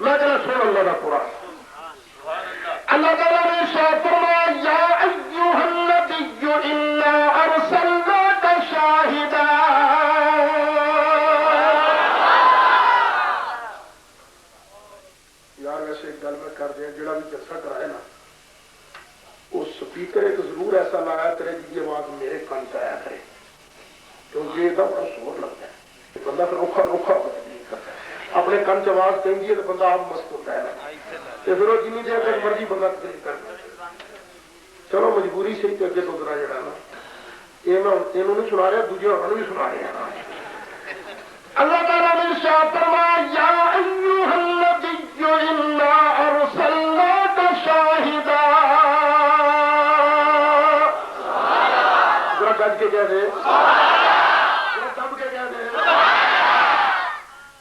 میں کہنا سن اللہ کا قرآن اللہ تعالیٰ نے ارشاد فرمایا یا ایھا النبی انا ارسلناک شاہدا یار ویسے ایک گل میں کر دیا جڑا بھی جلسہ کرایا نا وہ سپیکر ایک ضرور ایسا لایا کرے جی کی آواز میرے کان سے آیا کرے کیونکہ یہ بڑا شور لگتا ہے بندہ پھر روکھا روکھا کرتا ہے اپنے کان سے آواز کہیں گی تو بندہ آپ مست ہوتا ہے تو پھر وہ جنی دیر تک مرضی بندہ تقریر کرتا ہے چلو مجبوری سے ہی اگے تو ذرا جڑا نا یہ میں انہوں نہیں سنا رہا دوجے انہوں بھی سنا رہے ہیں اللہ تعالیٰ نے ارشاد فرمایا یا ایھا النبی انا ارسلناک شاہدا ذرا گج کے کہہ دے ذرا دب کے کہہ دے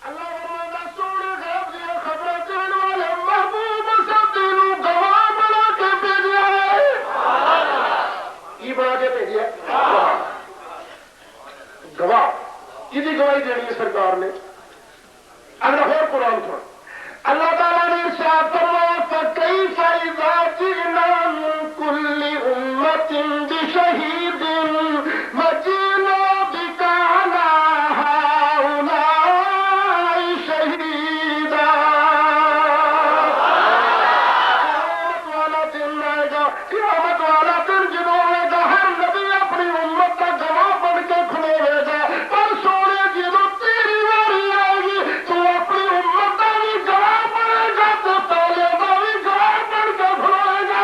اللہ فرماتا سونے غیب دیا خبریں دینے والے محبوب سے تینوں گواہ بنا کے بھیجا ہے کی بنا کے بھیجا گواہ کی گواہی دینی ہے سرکار نے اگر اور قرآن سن اللہ تعالیٰ نے ارشاد فرمایا فَكَيْفَ إِذَا جِئْنَا مِن كُلِّ أُمَّةٍ بِشَهِيدٍ وَجِئْنَا بِكَ عَلَىٰ هَٰؤُلَاءِ شَهِيدًا قیامت والا دن جدوں آئے گا ہر نبی اپنی امت کا گواہ بن کے کھلوے گا پر سونے جدوں تیری واری آئے گی تو اپنی امت کا بھی گواہ بنے گا تو پہلے کا بھی گواہ بن کے کھلوے گا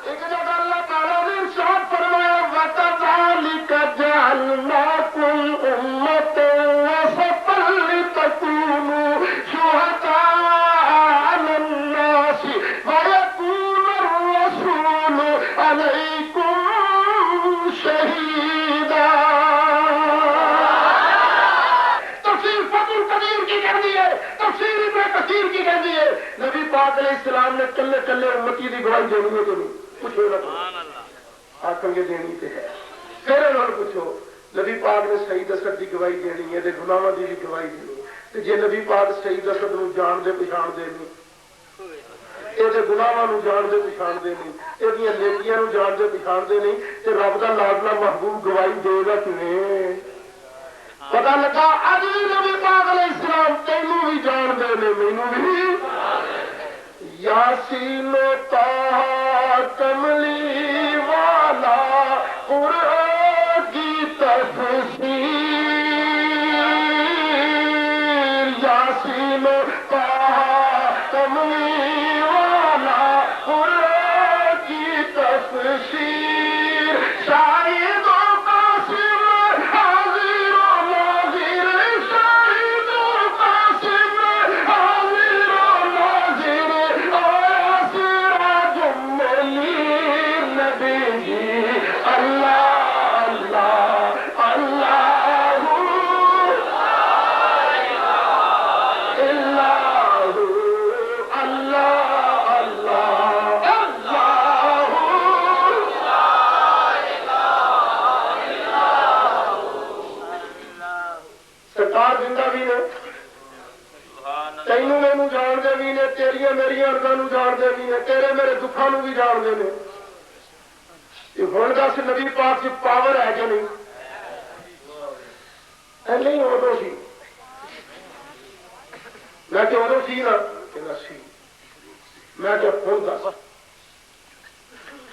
ایک جگہ اللہ تعالیٰ نے ارشاد فرمایا وَكَذَٰلِكَ جَعَلْنَاكُمْ أُمَّةً وَسَطًا لِتَكُونُوا شُهَدَاءَ عَلَى النَّاسِ وَيَكُونَ الرَّسُولُ عَلَيْكُمْ شَهِيدًا تفسیر فتح القدیر کی کہہ دی ہے تفسیر ابن کثیر کی کہہ دی ہے نبی پاک علیہ السلام نے کلے کلے امتی کی گواہی دینی ہے کہ نہیں پوچھو نہ آخر کے دینی تے ہے پھر انہوں نے پوچھو نبی پاک نے صحیح دست کی گواہی دینی ہے تے گناہاں دی بھی گواہی دینی تے جے نبی پاک صحیح دست نو جان دے پچھان دے نہیں یہ گناہاں نو جان دے پچھان دے نہیں یہ نیکیاں نو جان دے پچھان دے نہیں تے رب دا لاڈلا محبوب گواہی دے گا کیویں پتہ لگا اج بھی نبی پاک علیہ السلام تینوں بھی جان دے نے مینوں بھی یاسین و طٰہٰ کملی والا قرآن کی تفسیر یاسین و طٰہٰ کملی والا قرآن کی تفسیر شاہد و قاسم حاضر و ناظر شاہد و قاسم حاضر و ناظر آیا سراج منیر نبی اللہ اللہ اللہ سرکار زندہ بھی نے تینوں مینوں جان دے بھی نے تیریاں میری ارگاں نو جان دے بھی نے تیرے میرے دکھاں نو بھی جان دے نے ہن دس نبی پاک کی پاور ہے کہ نہیں نہیں ادو سی میں کہ ادو سی نا سی میں کہ ہن دس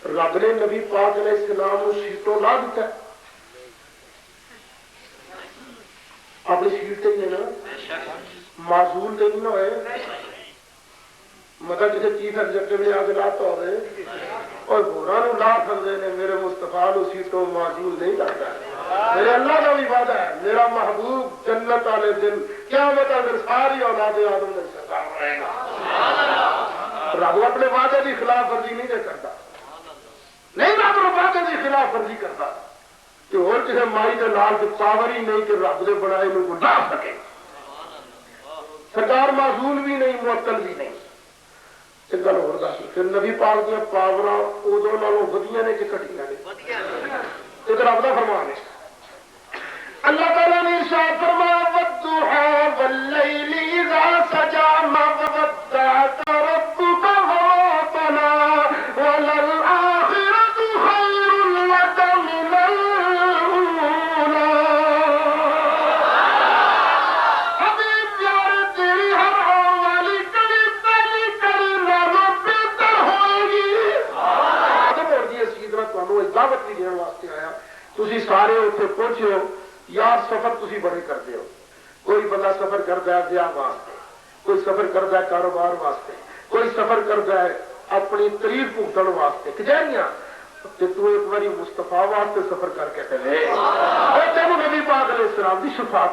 رب نے نبی پاک علیہ السلام کو سیٹوں لا دیتا ہے اپنی سیٹ تے ہی لینا معزول تے نہیں نہ ہوئے مطلب جسے چیف ایگزیکٹو نے آگے لاتا ہوئے اور گھوڑا نو لا سکتے ہیں میرے مصطفیٰ نو سیٹوں معزول نہیں لگتا میرے اللہ کا بھی وعدہ ہے میرا محبوب جنت والے دن قیامت والے دن ساری اولاد آدم میں سرکار رہے گا رب اپنے وعدے کی خلاف ورزی نہیں دے کرتا نہیں رب وعدے کی خلاف ورزی کرتا کہ اور کسی مائی کے لال کی پاور ہی نہیں کہ رب دے بنائے میں کو لا سکے سرکار معزول بھی نہیں معطل بھی نہیں ایک گل ہو دس پھر نبی پاک دیا پاور ادو نالوں ودیاں نے کہ گھٹیاں نے ایک رب دا فرمان ہے اللہ تعالیٰ نے ارشاد فرمایا والضحیٰ واللیل اذا ਤੁਸੀਂ ਸਾਰੇ ਉੱਥੇ ਪਹੁੰਚੇ ਹੋ। ਯਾਰ ਸਫ਼ਰ ਤੁਸੀਂ ਬੜੇ ਕਰਦੇ ਹੋ। ਕੋਈ ਬੰਦਾ ਸਫ਼ਰ ਕਰਦਾ ਹੈ ਵਿਆਹ ਵਾਸਤੇ, ਕੋਈ ਸਫ਼ਰ ਕਰਦਾ ਹੈ ਕਾਰੋਬਾਰ ਵਾਸਤੇ, ਕੋਈ ਸਫ਼ਰ ਕਰਦਾ ਹੈ ਆਪਣੀ ਤਰੀਫ ਭੁਗਤਣ ਵਾਸਤੇ, ਕਚਹਿਰੀਆਂ। ਤੇ ਤੂੰ ਇੱਕ ਵਾਰੀ ਮੁਸਤਫਾ ਵਾਸਤੇ ਸਫ਼ਰ ਕਰਕੇ ਚਲੇ, ਉਹ ਤੈਨੂੰ ਨਬੀ ਪਾਕ ਅਲੈਹਿ ਸਲਾਮ ਦੀ ਸ਼ਫਾਅਤ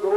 2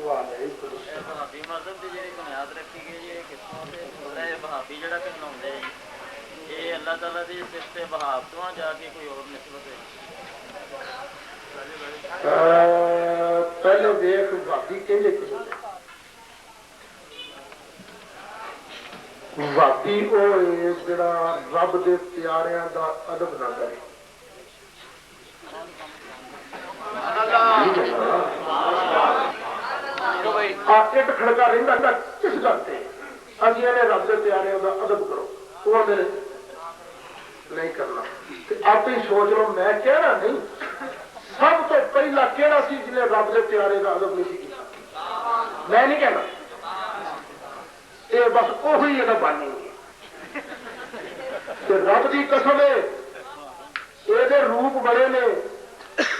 ਬਹਾਬੀ ਮਜ਼ਹਬ ਦੀ ਜਿਹੜੀ ਬੁਨਿਆਦ ਰੱਖੀ ਗਈ ਹੈ ਕਿੱਥੋਂ ਤੇ ਥੋੜਾ ਜਿਹਾ ਬਹਾਬੀ ਜਿਹੜਾ ਕਹਿਲਾਉਂਦੇ ਇਹ ਅੱਲਾਹ ਤਾਲਾ ਦੀ ਸਿਫਤ ਤੇ ਬਹਾਬ ਤੋਂ ਜਾ ਕੇ ਕੋਈ ਹੋਰ ਨਿਸਬਤ ਹੈ? ਪਹਿਲੇ ਦੇਖ ਬਹਾਬੀ ਕਹਿੰਦੇ ਬਹਾਬੀ ਉਹ ਜਿਹੜਾ ਰੱਬ ਦੇ ਪਿਆਰਿਆਂ ਦਾ ਅਦਬ ਨਾ ਕਰੇ। ਇੱਕ ਖੜਕਾ ਰਹਿੰਦਾ ਕਿਸ ਗੱਲ ਤੇ ਅਸੀਂ ਇਹਨੇ ਰੱਬ ਦੇ ਪਿਆਰਿਆਂ ਦਾ ਅਦਬ ਕਰੋ, ਉਹ ਮੇਰੇ ਨਹੀਂ ਕਰਨਾ। ਤੇ ਆਪੇ ਹੀ ਸੋਚ ਲਓ, ਮੈਂ ਕਹਿਣਾ ਨਹੀਂ ਸਭ ਤੋਂ ਪਹਿਲਾਂ ਕਿਹੜਾ ਸੀ ਜਿਹਨੇ ਰੱਬ ਦੇ ਪਿਆਰੇ ਦਾ ਅਦਬ ਨਹੀਂ ਸੀ ਕੀਤਾ? ਮੈਂ ਨਹੀਂ ਕਹਿਣਾ, ਇਹ ਬਸ ਉਹੀ ਇਹਦਾ ਬਾਨੀ ਹੈ। ਤੇ ਰੱਬ ਦੀ ਕਸਮ ਹੈ ਇਹਦੇ ਰੂਪ ਬੜੇ ਨੇ,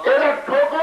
ਇਹਦਾ ਠੋਕੋ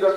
10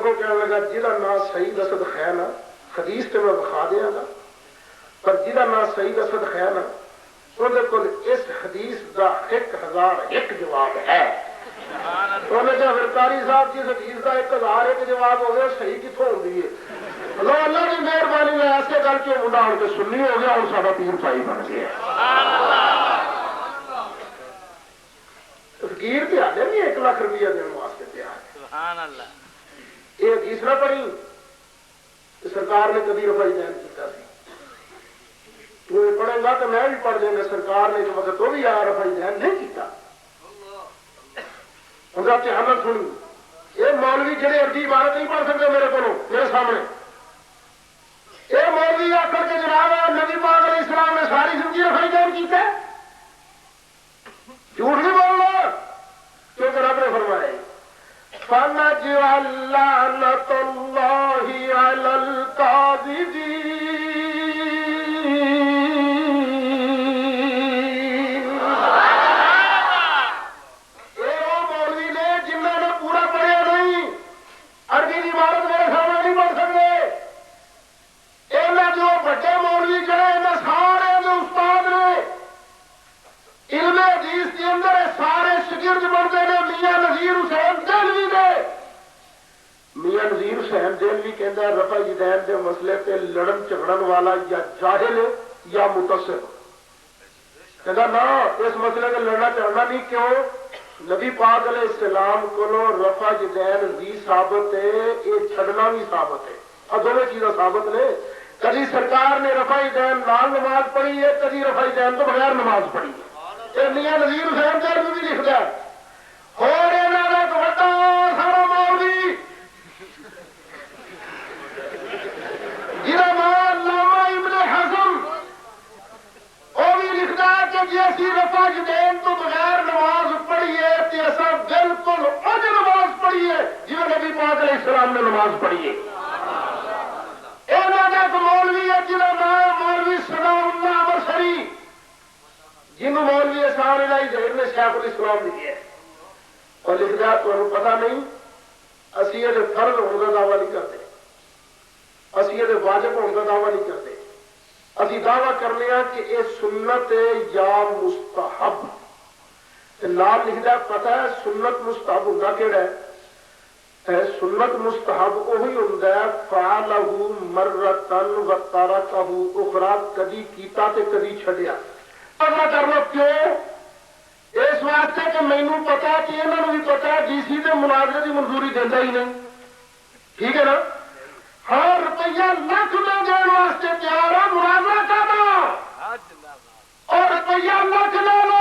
اگوں کہنے لگا جہاں نا سعید اسد خان نا حدیث تو میں بخا دیا گا پر جہاں نا سعید اسد خان نا وہ اس حدیث کا 1001 جواب ہے. انہیں کہا پھر قاری صاحب جس حدیث کا 1001 جواب ہوگا صحیح کتوں ہوتی ہے. اللہ کی مہربانی میں ایسے کر کے منڈا آن کے سنی ہو گیا اور سارا پیر بھائی بن گیا. فقیر کے آدھے بھی 1 لاکھ روپیہ دینے واسطے تیار ہے. یہ حدیث نہ پڑھی سرکار نے کبھی رفائی دین کیا سی. تو یہ پڑھے گا تو میں بھی پڑھ دیں گا. سرکار نے اس وقت تو بھی آیا رفائی دین نہیں کیا. ان کا دھیان سنی یہ مولوی جڑے عربی عبارت نہیں پڑھ سکتے میرے کو میرے سامنے یہ مولوی آ کر کے جناب نبی پاک علیہ السلام نے ساری زندگی رفائی دین کیتا ہے. جھوٹ نہیں بولنا کیونکہ رب نے فرمایا فَنَجْعَلْ لَعْنَةَ اللَّهِ عَلَى الْكَاذِبِينَ. یہ وہ مولوی نے جنہوں نے پورا پڑھیا نہیں عربی کی عبارت میرے سامنے نہیں پڑھ سکتے. یہاں جو بڑے مولوی جڑے یہاں سارے استاد نے علم حدیث کے اندر سارے شگرد بنتے ہیں. میاں نذیر حسین دہلوی دے میاں نذیر حسین دہلوی کہتا ہے رفع دین کے مسئلے پہ لڑن جھگڑن والا یا جاہل ہے یا متصف. کہتا نا اس مسئلے پہ لڑنا جھگڑنا نہیں. کیوں؟ نبی پاک علیہ السلام کو رفع دین بھی ثابت ہے یہ چھڑنا بھی ثابت ہے. اور دونوں چیزیں ثابت نے. کبھی سرکار نے رفع دین نال نماز پڑھی ہے کبھی رفع دین تو بغیر نماز پڑھی ہے. میاں نذیر حسین دہلوی بھی لکھتا ہے. اور یہاں کا ایک بڑا سارا مولوی جہاں نام علامہ ابن حزم وہ بھی لکھتا ہے کہ جی اسی رفع دین تو بغیر نماز پڑھیے تو ایسا بالکل اج نماز پڑھیے جی نبی پاک علیہ السلام نے نماز پڑھیے. یہاں کا ایک مولوی ہے جہاں نام مولوی ثناء اللہ امرسری جنہوں مولوی احسان الہی ظہیر نے شیخ الاسلام لکھے ہے اور لکھتا تمہیں پتا نہیں اسی یہ فرض ہونے کا دعویٰ نہیں کرتے اسی یہ واجب ہونے کا دعویٰ نہیں کرتے. اسی دعویٰ کرنے ہیں کہ یہ سنت یا مستحب نام لکھتا پتا ہے. سنت مستحب ہوں کہڑا ہے؟ سنت مستحب وہی ہوں فعلہ مرتن و ترکہ اخرى کدی کیتا تے کدی چھڈیا. کر لو کیوں؟ اس واسطے کہ مینو پتا کہ انہوں بھی پتا ڈی سی کے مناظرے کی منظوری دینا ہی نہیں. ٹھیک ہے نا. ہاں روپیہ لاکھ میں دن واسطے تیار ہے مناظرہ کرنا اور روپیہ لاکھ لے لو.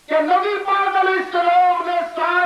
کہ نبی پاک علیہ السلام نے سارے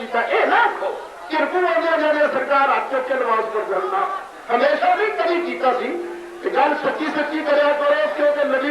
ਕੀਤਾ ਇਹ ਨਾ ਆਖੋ ਕਿਰਪੂ ਵਾਲਿਆਂ ਜਿਹੜੇ ਸਰਕਾਰ ਹੱਥ ਚੁੱਕ ਕੇ ਨਮਾਜ਼ ਪੜ੍ਹ ਕਰਨਾ ਹਮੇਸ਼ਾ ਵੀ ਕਦੀ ਕੀਤਾ ਸੀ ਕਿ ਗੱਲ ਸੱਚੀ ਸੱਚੀ ਕਰਿਆ ਕਰੋ ਕਿਉਂਕਿ ਨਬੀ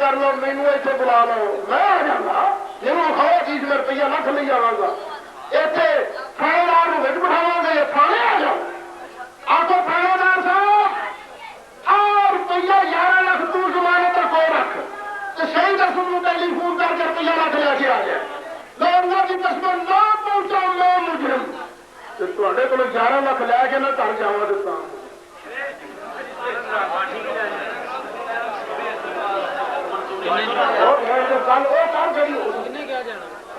ਕਰ ਲਓ ਮੈਨੂੰ ਇੱਥੇ ਬੁਲਾ ਲਓ ਮੈਂ ਆ ਜਾਵਾਂਗਾ ਜਿਹਨੂੰ ਖਾਓ ਚੀਜ਼ ਮੈਂ ਰੁਪਇਆ ਲੱਖ ਲਈ ਜਾਵਾਂਗਾ ਇੱਥੇ ਥਾਣੇਦਾਰ ਨੂੰ ਵਿੱਚ ਬਿਠਾਵਾਂਗੇ ਥਾਣੇ ਆ ਜਾਓ ਆਖੋ ਥਾਣੇਦਾਰ ਸਾਹਿਬ ਆ ਰੁਪਇਆ 11 ਲੱਖ ਤੂੰ ਜ਼ਮਾਨਤ ਰੱਖੋ ਰੱਖ ਤੇ ਸਹੀ ਦੱਸ ਨੂੰ ਟੈਲੀਫੋਨ ਕਰਕੇ ਰੁਪਇਆ ਲੱਖ ਲੈ ਕੇ ਆ ਜਾ ਲੋਕਾਂ ਦੀ ਤਸਵੀਰ ਨਾ ਪਹੁੰਚਾਉ ਮੈਂ ਮੁਜਰਮ ਤੇ ਤੁਹਾਡੇ ਕੋਲ 11 ਲੱਖ ਲੈ ਕੇ ਨਾ ਘਰ ਜਾਵਾਂ ਦਿੱਤਾ